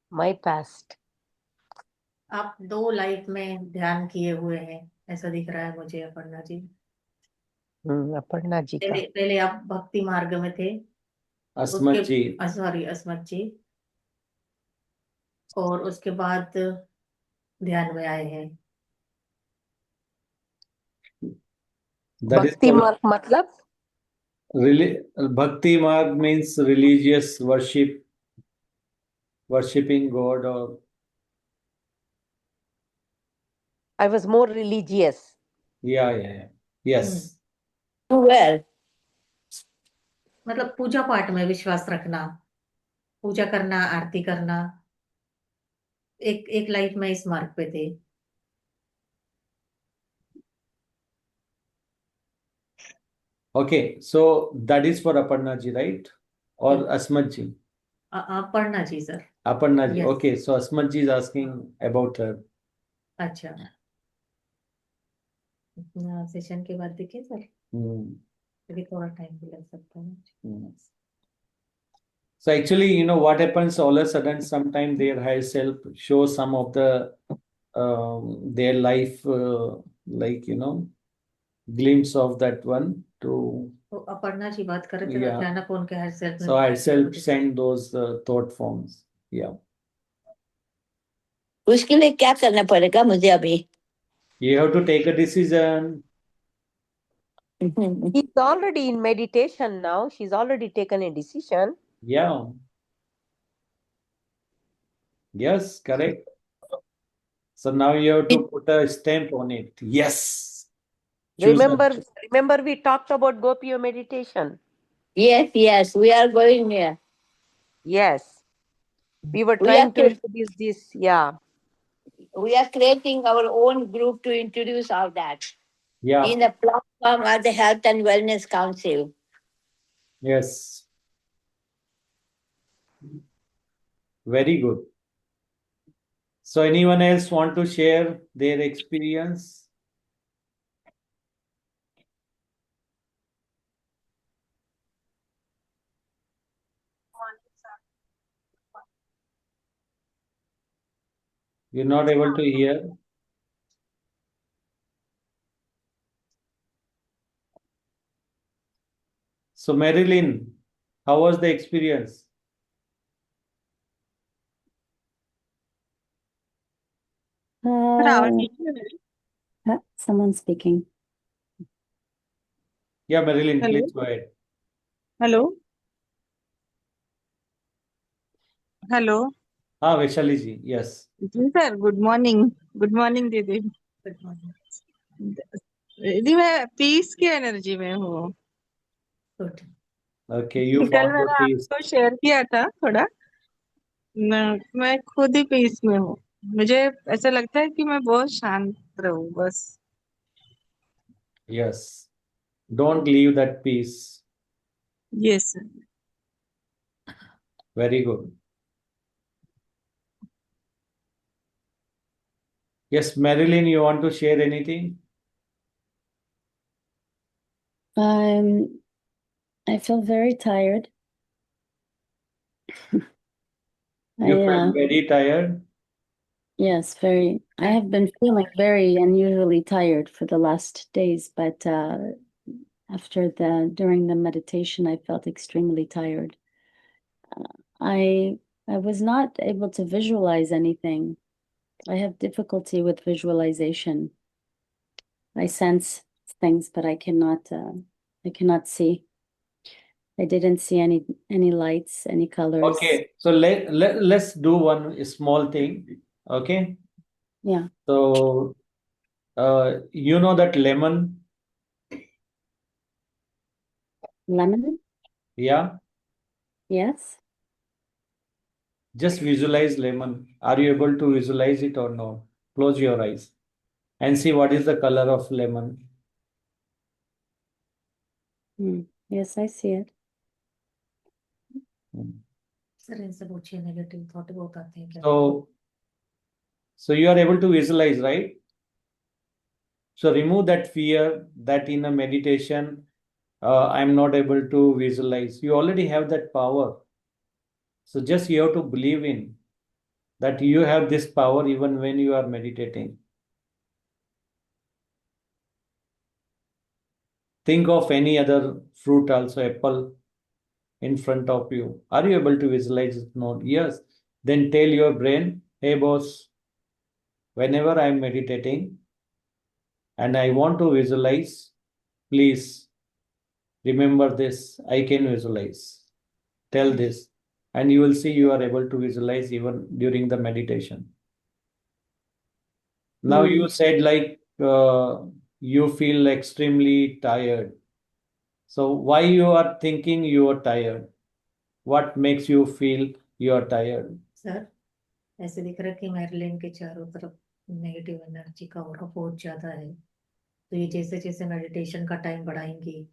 My past. आप 2 life में ध्यान किए हुए हैं ऐसा दिख रहा है मुझे Aparna ji. Aparna ji ka. पहले आप भक्ति मार्ग में थे, Asmat उसके ji. सॉरी अस्मत जी, और उसके बाद ध्यान में आए हैं। That is Bhakti for marg matlab? Bhakti Marg means religious worship, worshipping God, or I was more religious. yeah. Yes. Well, मतलब पूजा पाठ में विश्वास रखना, पूजा करना, आरती करना, एक लाइफ में इस मार्ग पे थे। Okay, so that is for Aparna ji, right? Or Asmat ji? Aparna ji sir. Aparna ji. Yes. Okay, so Asmat ji is asking about her. अच्छा, सेशन के बाद देखिए सर, Hmm. अभी थोड़ा टाइम भी लग सकता है। Hmm. So actually, you know what happens all of a sudden, sometime their higher self shows some of the their life, like glimpse of that one to. तो अपर्णा जी बात कर रहे थे, Yeah. अचानक उनके her self So I self send those thought forms. Yeah. उसके लिए क्या करना पड़ेगा मुझे अभी? You have to take a decision. He's already in meditation now. She's already taken a decision. Yeah. Yes, correct. So now you have to put a stamp on it. Yes. Choose a- Remember we talked about Gopiya meditation. Yes, we are going here. Yes. We were We trying are to introduce this. Yeah. We are creating our own group to introduce all that Yeah. in the platform of the Health and Wellness Council. Yes. Very good. So anyone else want to share their experience? You're not able to hear? So Marilyn, how was the experience? Someone speaking. Yeah, Marilyn, Hello? please go ahead. Hello hello Ah, Vaishali ji, yes. जी sir, good morning दीदी। दीदी मैं peace की energy में हूँ। Good. Okay, you कल found the मैंने peace. आपको शेयर किया था थोड़ा, मैं खुद ही पीस में हूँ। मुझे ऐसा लगता है कि मैं बहुत शांत रहूं बस। Yes. Don't leave that peace. Yes sir. Very good. Yes, Marilyn, you want to share anything? I feel very tired. You felt very tired? Yes, very. I have been feeling very unusually tired for the last days, but during the meditation, I felt extremely tired. I was not able to visualize anything. I have difficulty with visualization. I sense things, but I cannot see. I didn't see any lights, any colors. Okay, so let's do one small thing. Okay. Yeah. So you know that lemon? Lemon? Yeah. Yes. Just visualize lemon. Are you able to visualize it or no? Close your eyes and see what is the color of lemon. Yes, I see it. Sir इनसे पूछिए negative thought बहुत आते हैं क्या? So you are able to visualize, right? So remove that fear that in a meditation, I'm not able to visualize. You already have that power. So just you have to believe in that you have this power even when you are meditating. Think of any other fruit also, apple in front of you. Are you able to visualize it? No. Yes. Then tell your brain, hey boss, whenever I'm meditating and I want to visualize, please remember this. I can visualize. Tell this. And you will see you are able to visualize even during the meditation. Now you said like you feel extremely tired. So why you are thinking you are tired? What makes you feel you are tired? Sir ऐसे दिख रहा है कि Maryland के चारों तरफ negative energy का aura बहुत ज्यादा है, तो ये जैसे जैसे मेडिटेशन का टाइम बढ़ाएंगी,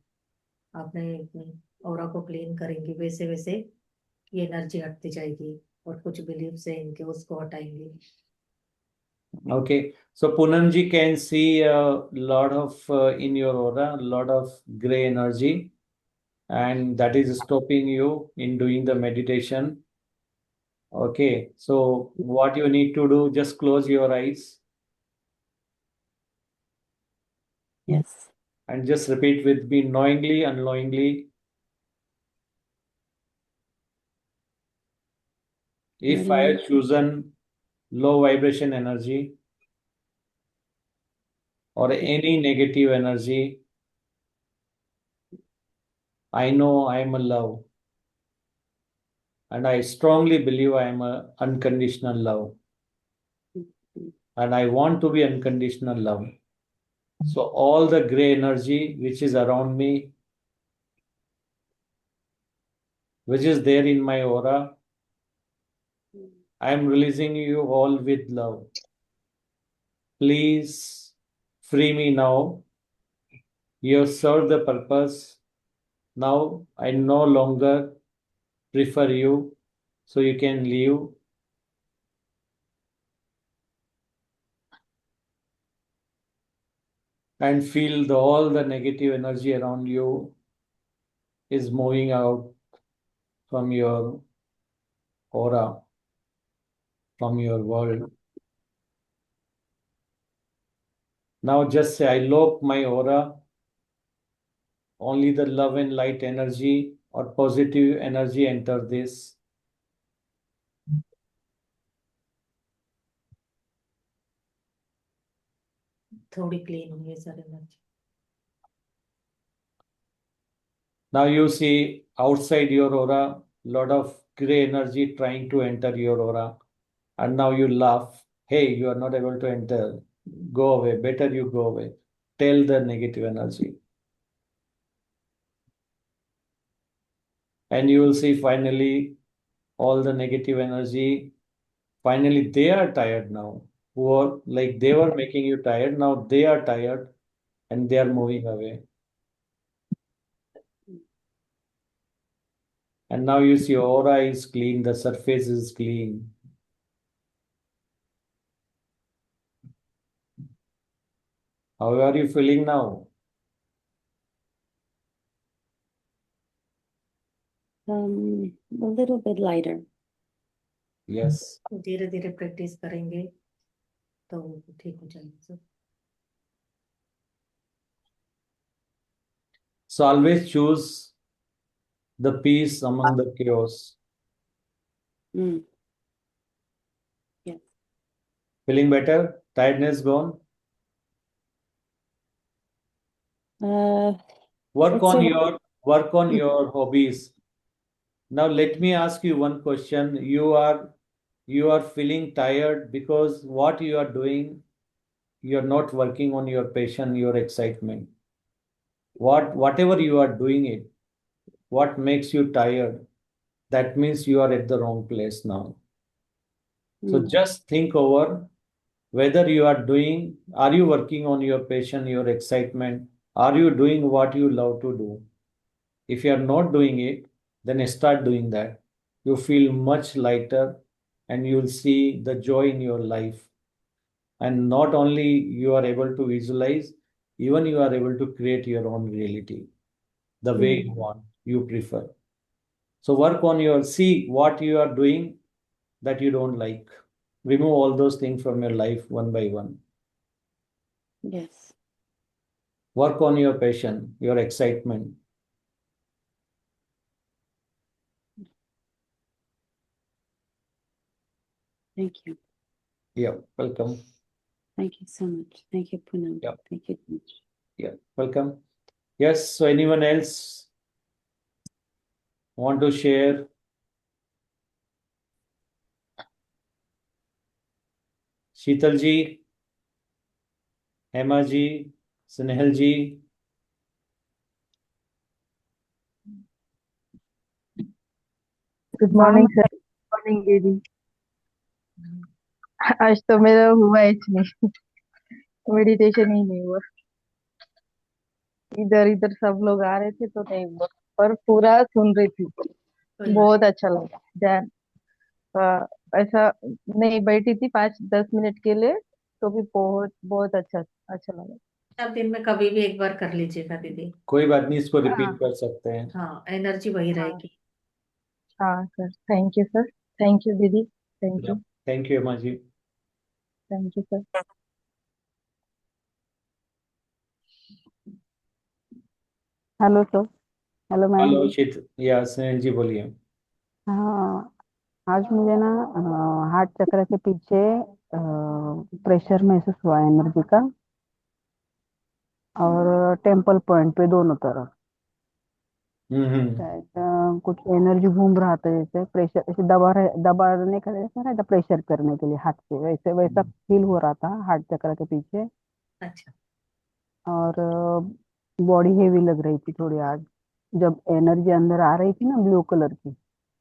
आपने ऑरा को क्लीन करेंगी, वैसे वैसे ये एनर्जी हटती जाएगी और कुछ बिलीव्स है इनके उसको हटाएंगे. Okay, so Poonamji can see a lot of in your aura, a lot of gray energy, and that is stopping you in doing the meditation. Okay, so what you need to do, just close your eyes Yes. and just repeat with me knowingly, unknowingly. If I have chosen low vibration energy or any negative energy, I know I am a love. And I strongly believe I am a unconditional love. And I want to be unconditional love. So all the gray energy which is around me, which is there in my aura, I am releasing you all with love. Please free me now. You have served the purpose. Now I no longer prefer you, so you can leave. And feel all the negative energy around you is moving out from your aura, from your world. Now just say, I lock my aura. Only the love and light energy or positive energy enter this. थोड़ी clean हुई है sir energy. Now you see outside your aura, lot of gray energy trying to enter your aura. And now you laugh. Hey, you are not able to enter. Go away. Better you go away. Tell the negative energy. And you will see finally all the negative energy. Finally, they are tired now. Who are like they were making you tired. Now they are tired and they are moving away. And now you see aura is clean, the surface is clean. How are you feeling now? A little bit lighter. Yes. धीरे धीरे practice करेंगे तो ठीक हो जाएगा sir. So always choose the peace among the chaos. Mm. Yes. Feeling better? Tiredness gone? Work It's on a- your hobbies. Now let me ask you one question. You are feeling tired because what you are doing, you're not working on your passion, your excitement. Whatever you are doing it, what makes you tired? That means you are at the wrong place now. So just think over whether you are doing, are you working on your passion, your excitement? Are you doing what you love to do? If you are not doing it, then start doing that. You feel much lighter and you'll see the joy in your life. And not only you are able to visualize, even you are able to create your own reality the way you want, you prefer. So work on your, see what you are doing that you don't like. Remove all those things from your life one by one. Yes. Work on your passion, your excitement. Thank you. Yeah, welcome. Thank you so much. Thank you, Poonam. Yeah. Thank you so much. Yeah, welcome. Yes, so anyone else want to share? Sheetal ji, Hema ji, Snehal ji. Good morning sir. Morning दीदी. आज तो मेरा हुआ ही नहीं, meditation ही नहीं हुआ. इधर इधर सब लोग आ रहे थे तो नहीं हुआ, पर पूरा सुन रही थी. बहुत अच्छा लगा. ध्यान ऐसा नहीं बैठी थी 5-10 मिनट के लिए, तो भी बहुत बहुत अच्छा अच्छा लगा. आप दिन में कभी भी एक बार कर लीजिएगा दीदी. कोई बात नहीं, इसको हाँ रिपीट कर सकते हैं. हाँ, एनर्जी वही हाँ रहेगी. हाँ sir. Thank you sir. Thank you दीदी. Thank you. Thank you Hema ji. Thank you sir. Hello sir. Hello ma'am. Hello या स्नेहल जी बोलिए. हाँ, आज मुझे ना हार्ट चक्र के पीछे प्रेशर महसूस हुआ एनर्जी का, और टेम्पल पॉइंट पे दोनों तरफ शायद कुछ एनर्जी घूम रहा था, जैसे प्रेशर ऐसे दबाने का जैसे ना, प्रेशर करने के लिए हाथ से, वैसे वैसा फील हो रहा था हार्ट चक्र के पीछे. अच्छा. और बॉडी हेवी लग रही थी थोड़ी आज, जब एनर्जी अंदर आ रही थी ना ब्लू कलर की.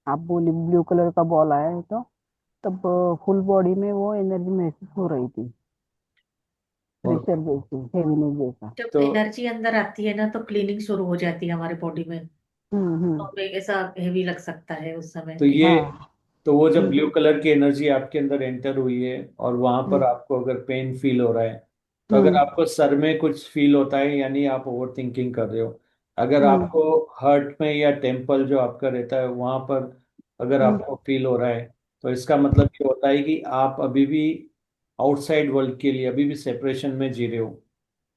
आप बोली ब्लू कलर का बॉल आया है, तो तब फुल बॉडी में वो एनर्जी महसूस हो रही थी, प्रेशर जैसी, हेवीनेस जैसा. जब तो एनर्जी अंदर आती है ना, तो क्लीनिंग शुरू हो जाती है हमारे बॉडी में. तो हमें ऐसा हेवी लग सकता है उस समय. तो ये हाँ. तो वो जब ब्लू कलर की एनर्जी आपके अंदर एंटर हुई है और वहां पर आपको अगर पेन फील हो रहा है, तो अगर आपको सर में कुछ फील होता है यानी आप ओवर थिंकिंग कर रहे हो. अगर आपको हर्ट में या टेम्पल जो आपका रहता है वहां पर अगर आपको फील हो रहा है, तो इसका मतलब ये होता है कि आप अभी भी आउटसाइड वर्ल्ड के लिए अभी भी सेपरेशन में जी रहे हो.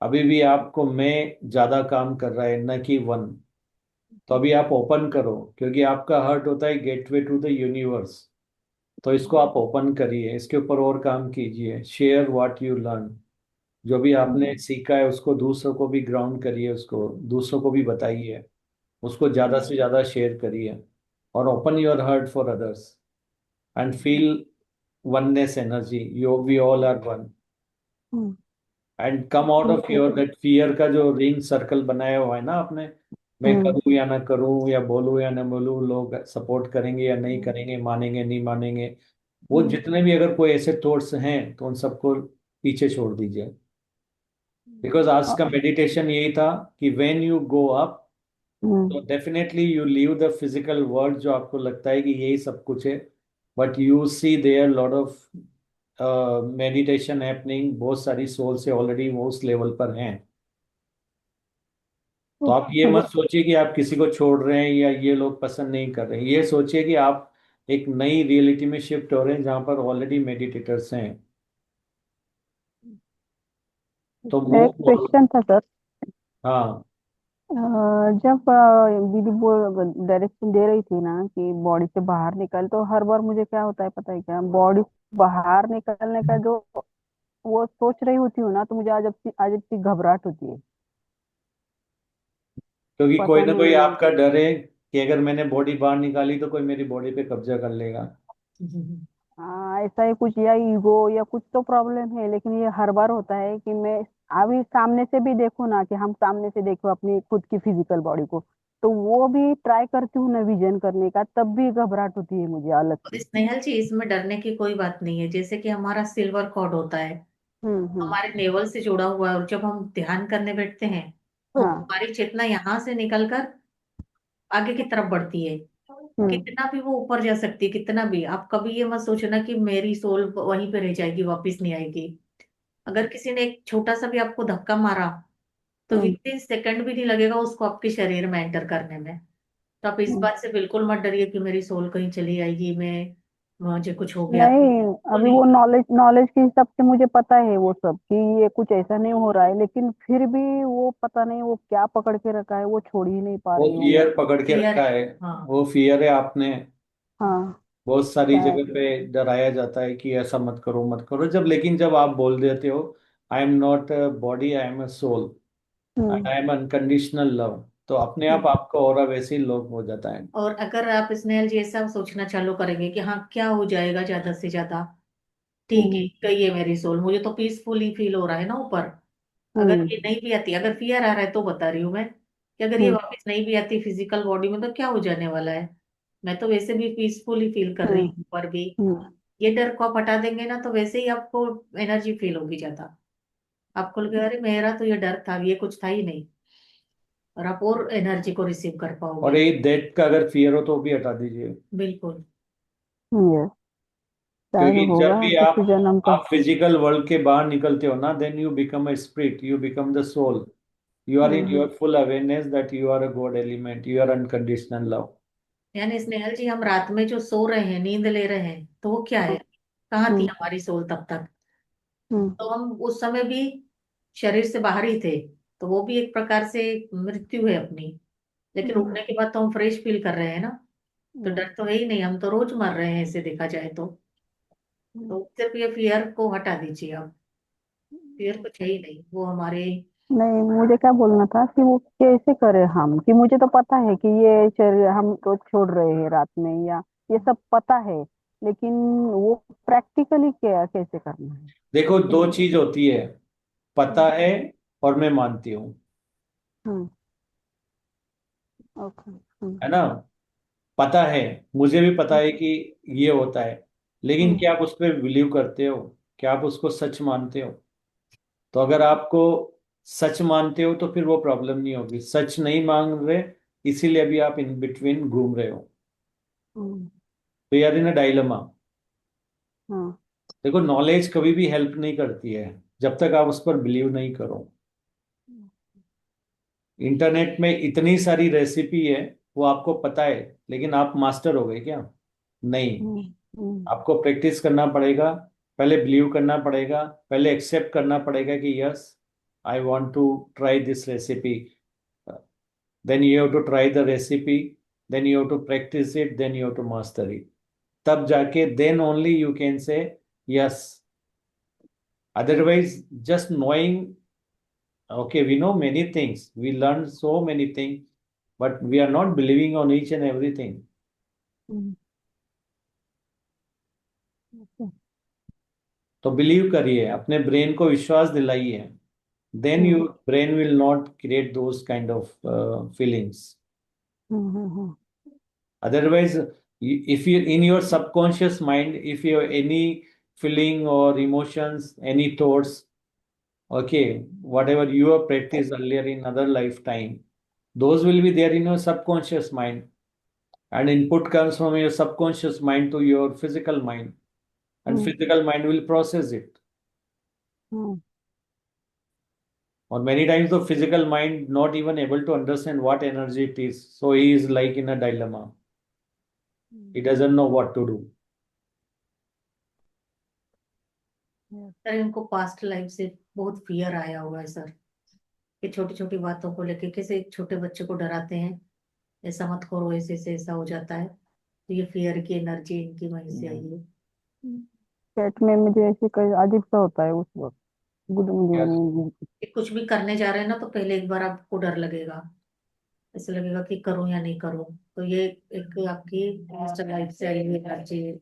अभी भी आपको मैं ज्यादा काम कर रहा है न कि वन. तो अभी आप ओपन करो, क्योंकि आपका हर्ट होता है गेटवे टू द यूनिवर्स. तो इसको आप ओपन करिए, इसके ऊपर और काम कीजिए. Share what you learn. जो भी आपने सीखा है उसको दूसरों को भी ग्राउंड करिए, उसको दूसरों को भी बताइए, उसको ज्यादा से ज्यादा शेयर करिए. और open your heart for others and feel oneness energy. You we all are one. And come out of your that fear का जो रिंग सर्कल बनाया हुआ है ना आपने, मैं करूं या ना करूं, या बोलूं या ना बोलूं, लोग सपोर्ट करेंगे या नहीं करेंगे, मानेंगे नहीं मानेंगे, वो जितने भी अगर कोई ऐसे थॉट्स हैं तो उन सबको पीछे छोड़ दीजिए. बिकॉज आज का मेडिटेशन यही था कि व्हेन यू गो अप, तो definitely you leave the physical world जो आपको लगता है कि यही सब कुछ है, but you see there lot of meditation happening. बहुत सारी सोल से ऑलरेडी वो उस लेवल पर हैं. तो आप ये मत सोचिए कि आप किसी को छोड़ रहे हैं या ये लोग पसंद नहीं कर रहे हैं. ये सोचिए कि आप एक नई रियलिटी में शिफ्ट हो रहे हैं जहां पर ऑलरेडी मेडिटेटर्स हैं. तो एक क्वेश्चन था सर. हाँ. जब दीदी वो डायरेक्शन दे रही थी ना कि बॉडी से बाहर निकल, तो हर बार मुझे क्या होता है पता है क्या, बॉडी बाहर निकलने का जो वो सोच रही होती हूँ ना, तो मुझे आज इतनी घबराहट होती है. क्योंकि कोई पता ना कोई नहीं. आपका डर है कि अगर मैंने बॉडी बाहर निकाली तो कोई मेरी बॉडी पे कब्जा कर लेगा. हाँ, ऐसा ही कुछ, या ईगो या कुछ तो प्रॉब्लम है, लेकिन ये हर बार होता है कि मैं अभी सामने से भी देखूँ ना, कि हम सामने से देखो अपनी खुद की फिजिकल बॉडी को, तो वो भी ट्राई करती हूँ ना विजन करने का, तब भी घबराहट होती है मुझे अलग और से। स्नेहल जी, इसमें डरने की कोई बात नहीं है। जैसे कि हमारा सिल्वर कॉर्ड होता है, हम्म। हमारे नेवल से जुड़ा हुआ है, और जब हम ध्यान करने बैठते हैं तो हाँ। हमारी चेतना यहाँ से निकलकर आगे की तरफ बढ़ती है। हम्म कितना भी वो ऊपर जा सकती है, कितना भी। आप कभी ये मत सोचना कि मेरी सोल वहीं पे रह जाएगी, वापस नहीं आएगी। अगर किसी ने एक छोटा सा भी आपको धक्का मारा तो हम्म 15 सेकंड भी नहीं लगेगा उसको आपके शरीर में एंटर करने में। तो आप इस हम्म। बात से बिल्कुल मत डरिए कि मेरी सोल कहीं चली आएगी, मैं मुझे कुछ हो गया तो। नहीं, बिल्कुल अभी नहीं। वो नॉलेज के हिसाब से मुझे पता है वो सब कि ये कुछ ऐसा नहीं हो रहा है, लेकिन फिर भी वो पता नहीं वो क्या पकड़ के रखा है, वो छोड़ ही नहीं पा वो रही हूँ मैं। फियर पकड़ के क्लियर रखा है। है। हाँ। वो फियर है आपने। हाँ बहुत सारी शायद। जगह पे डराया जाता है कि ऐसा मत करो मत करो, जब लेकिन जब आप बोल देते हो I am not body, I am a soul and hmm I am unconditional love, तो अपने आप आपका ऑरा वैसे ही लव हो जाता है। और अगर आप स्नेहल जी ऐसा सोचना चालू करेंगे कि हाँ क्या हो जाएगा ज्यादा से ज्यादा, ठीक है हम्म गई है मेरी सोल, मुझे तो पीसफुली फील हो रहा है ना ऊपर। अगर ये हम्म नहीं भी आती, अगर फियर आ रहा है तो बता रही हूँ मैं कि अगर ये हम्म वापस नहीं भी आती फिजिकल बॉडी में तो क्या हो जाने वाला है। मैं तो वैसे भी पीसफुली फील कर रही हम्म हूँ पर भी। हम्म ये डर को आप हटा देंगे ना तो वैसे ही आपको एनर्जी फील होगी ज्यादा। आपको लगेगा अरे मेरा तो ये डर था, ये कुछ था ही नहीं। और आप और एनर्जी को रिसीव कर और पाओगे। ये डेथ का अगर फियर हो तो वो भी हटा दीजिए। बिल्कुल। ये शायद क्योंकि जब होगा भी किसी जन्म का। आप फिजिकल वर्ल्ड के बाहर निकलते हो ना, then you become a spirit, you become the soul, you are in hmm your full awareness that you are a god element, you are unconditional love. यानी स्नेहल जी, हम रात में जो सो रहे हैं, नींद ले रहे हैं, तो वो क्या है? कहाँ थी हम्म हमारी सोल तब तक? हम्म तो हम उस समय भी शरीर से बाहर ही थे। तो वो भी एक प्रकार से मृत्यु है अपनी। लेकिन हम्म उठने के बाद तो हम फ्रेश फील कर रहे हैं ना। तो हम्म डर तो है ही नहीं, हम तो रोज मर रहे हैं ऐसे देखा जाए तो। हम्म। तो सिर्फ ये फियर को हटा दीजिए आप। फियर कुछ है ही नहीं, वो हमारे। नहीं, मुझे क्या बोलना था कि वो कैसे करें हम, कि मुझे तो पता है कि ये शरीर हम तो छोड़ रहे हैं रात में, या ये सब पता है, लेकिन वो प्रैक्टिकली क्या कैसे करना है। देखो, दो हम्म चीज होती है, पता हम्म है और मैं मानती हूँ, हम्म, ओके। है ना। पता है, मुझे भी पता हम्म है कि ये होता है, लेकिन हम्म क्या आप उस पर बिलीव करते हो? क्या आप उसको सच मानते हो? तो अगर आपको सच मानते हो तो फिर वो प्रॉब्लम नहीं होगी। सच नहीं मान रहे, इसीलिए अभी आप इन बिटवीन घूम रहे हो। हम्म, तो यार इन डायलमा। हाँ देखो, नॉलेज कभी भी हेल्प नहीं करती है जब तक आप उस पर बिलीव नहीं करो। इंटरनेट में इतनी सारी रेसिपी है, वो आपको पता है, लेकिन आप मास्टर हो गए क्या? नहीं। हम्म हम्म आपको प्रैक्टिस करना पड़ेगा, पहले बिलीव करना पड़ेगा, पहले एक्सेप्ट करना पड़ेगा कि yes, I want to try this recipe, then you have to try the recipe, then you have to practice it, then you have to master it. तब जाके then only you can say yes. Otherwise just knowing, okay, we know many things, we learn so many things, but we are not believing on each and everything. Hmm, okay. तो believe करिए, अपने brain को विश्वास दिलाइए, then hmm your brain will not create those kind of feelings. Hmm. Otherwise, if you in your subconscious mind, if you have any feeling or emotions, any thoughts, okay, whatever you have practiced earlier in other lifetime, those will be there in your subconscious mind, and input comes from your subconscious mind to your physical mind, and hmm physical mind will process it. Hmm Or many times the physical mind not even able to understand what energy it is, so he is like in a dilemma, he doesn't know what to do. yes, sir इनको past life से बहुत fear आया हुआ है sir. ये छोटी छोटी बातों को लेके कैसे एक छोटे बच्चे को डराते हैं, ऐसा मत करो, ऐसे से ऐसा हो जाता है। तो ये फियर की एनर्जी इनकी वहीं से आई है। पेट में मुझे ऐसे कई अजीब सा होता है उस वक्त। Good Yes. मुझे। कि कुछ भी करने जा रहे हैं ना तो पहले एक बार आपको डर लगेगा, ऐसे लगेगा कि करूं या नहीं करूं। तो ये एक आपकी पास्ट लाइफ से आई हुई एनर्जी है।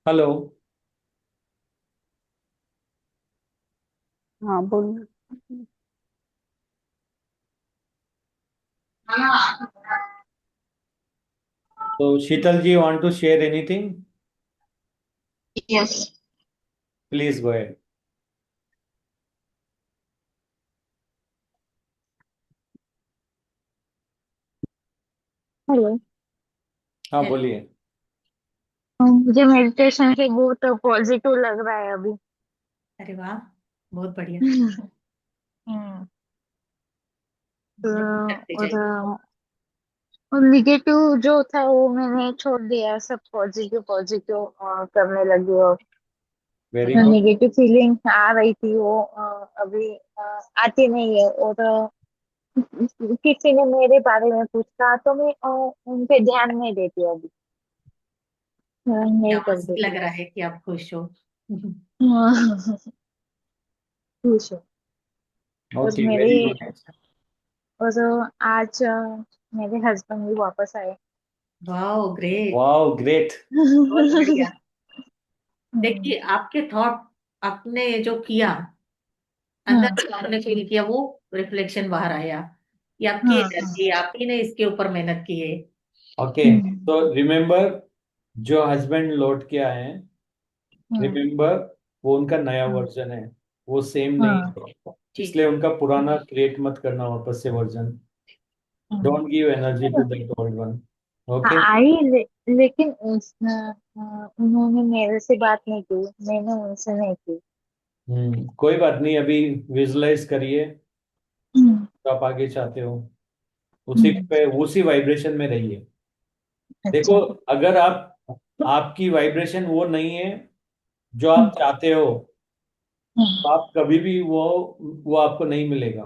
हेलो। हाँ बोल। So Sheetal ji, want to share anything? Yes. Please go ahead. Hello. हाँ बोलिए। मुझे मेडिटेशन से बहुत पॉजिटिव लग रहा है अभी। अरे वाह, बहुत बढ़िया। हम्म, करते और जाइए। निगेटिव जो था वो मैंने छोड़ दिया, सब पॉजिटिव पॉजिटिव करने लगी। और वेरी गुड। निगेटिव फीलिंग आ रही थी वो अभी आती नहीं है। और किसी ने मेरे बारे में पूछा तो मैं उन पे ध्यान नहीं देती अभी। आपकी नहीं कर आवाज से लग देती। रहा है कि आप खुश हो। हाँ, खुश हूँ। और ओके, मेरे वेरी गुड। और आज मेरे हस्बैंड भी वापस आए। वाह, ग्रेट। Wow, great. बहुत बढ़िया। देखिए, हम्म, आपके थॉट, आपने जो किया, हाँ अंदर से आपने फील किया, वो रिफ्लेक्शन बाहर आया। ये आपकी हाँ हाँ। एनर्जी, आप ही ने इसके ऊपर मेहनत की है। ओके, हम्म, तो रिमेम्बर, जो हस्बैंड लौट के आए हैं, हाँ रिमेम्बर, वो उनका नया हाँ वर्जन है, वो सेम नहीं हाँ है। जी। इसलिए उनका पुराना क्रिएट मत करना वापस से वर्जन। हाँ। Don't give energy to that old one. हाँ, ओके। आई लेकिन उन्होंने मेरे से बात नहीं की, मैंने उनसे नहीं की। कोई बात नहीं, अभी विजुलाइज करिए हम्म, तो आप आगे चाहते हो, उसी हम्म, पे, उसी वाइब्रेशन में रहिए। देखो, अच्छा। अगर आपकी वाइब्रेशन वो नहीं है जो हम्म, आप चाहते हो, तो हम्म, आप कभी भी वो आपको नहीं मिलेगा।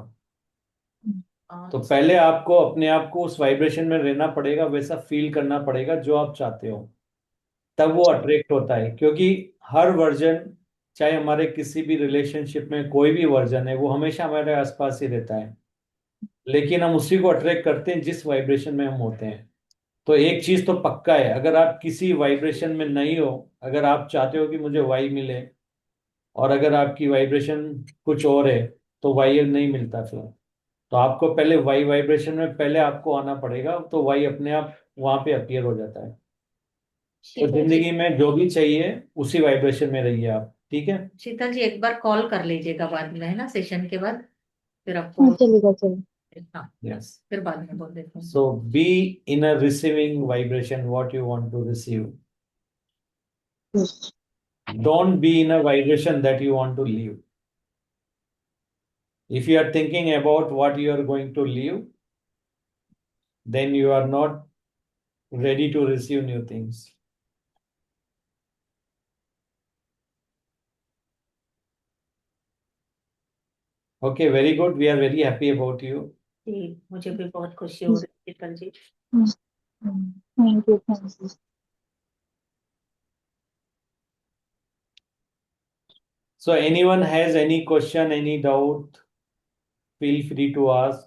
तो और पहले आपको अपने आप को उस वाइब्रेशन में रहना पड़ेगा, वैसा फील करना पड़ेगा जो आप चाहते हो, तब वो अट्रैक्ट होता है। क्योंकि हर वर्जन, चाहे हमारे किसी भी रिलेशनशिप में कोई भी वर्जन है, वो हमेशा हमारे आसपास ही रहता है, लेकिन हम उसी को अट्रैक्ट करते हैं जिस वाइब्रेशन में हम होते हैं। तो एक चीज तो पक्का है, अगर आप किसी वाइब्रेशन में नहीं हो, अगर आप चाहते हो कि मुझे वाई मिले, और अगर आपकी वाइब्रेशन कुछ और है, तो वाई नहीं मिलता फिर। तो आपको पहले वाई वाइब्रेशन में पहले आपको आना पड़ेगा, तो वाई अपने आप वहां पे अपीयर हो जाता है। तो शीतल जी, जिंदगी में जो भी चाहिए, उसी वाइब्रेशन में रहिए आप, ठीक है। शीतल जी एक बार कॉल कर लीजिएगा बाद में, है ना, सेशन के बाद। फिर हाँ, आपको, चलेगा चलेगा। हाँ, यस। फिर बाद में बोल देते हैं। So be in a receiving vibration what you want to receive. Don't be in a vibration that you want to leave. If you are thinking about what you are going to leave, then you are not ready to receive new things. Okay, very good. We are very happy about you. जी, मुझे भी बहुत खुशी हो रही है Sheetal ji. Thank you thank you. So anyone has any question, any doubt, feel free to ask.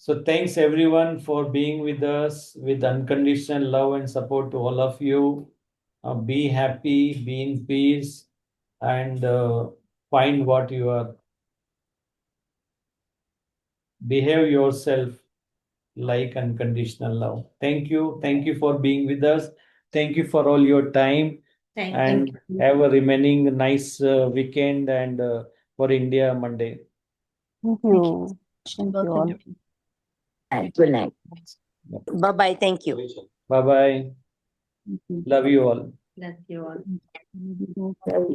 So thanks everyone for being with us, with unconditional love and support to all of you. Be happy, be in peace, and find what you are. Behave yourself like unconditional love. Thank you. Thank you for being with us. Thank you for all your time, thank and you. have a remaining nice weekend, and for India Monday. Thank Thank you. you. And thank you both all. of you. And good night. Bye bye. Thank you. Bye bye. Thank you. Love you all. Love you all. Thank you. Love you.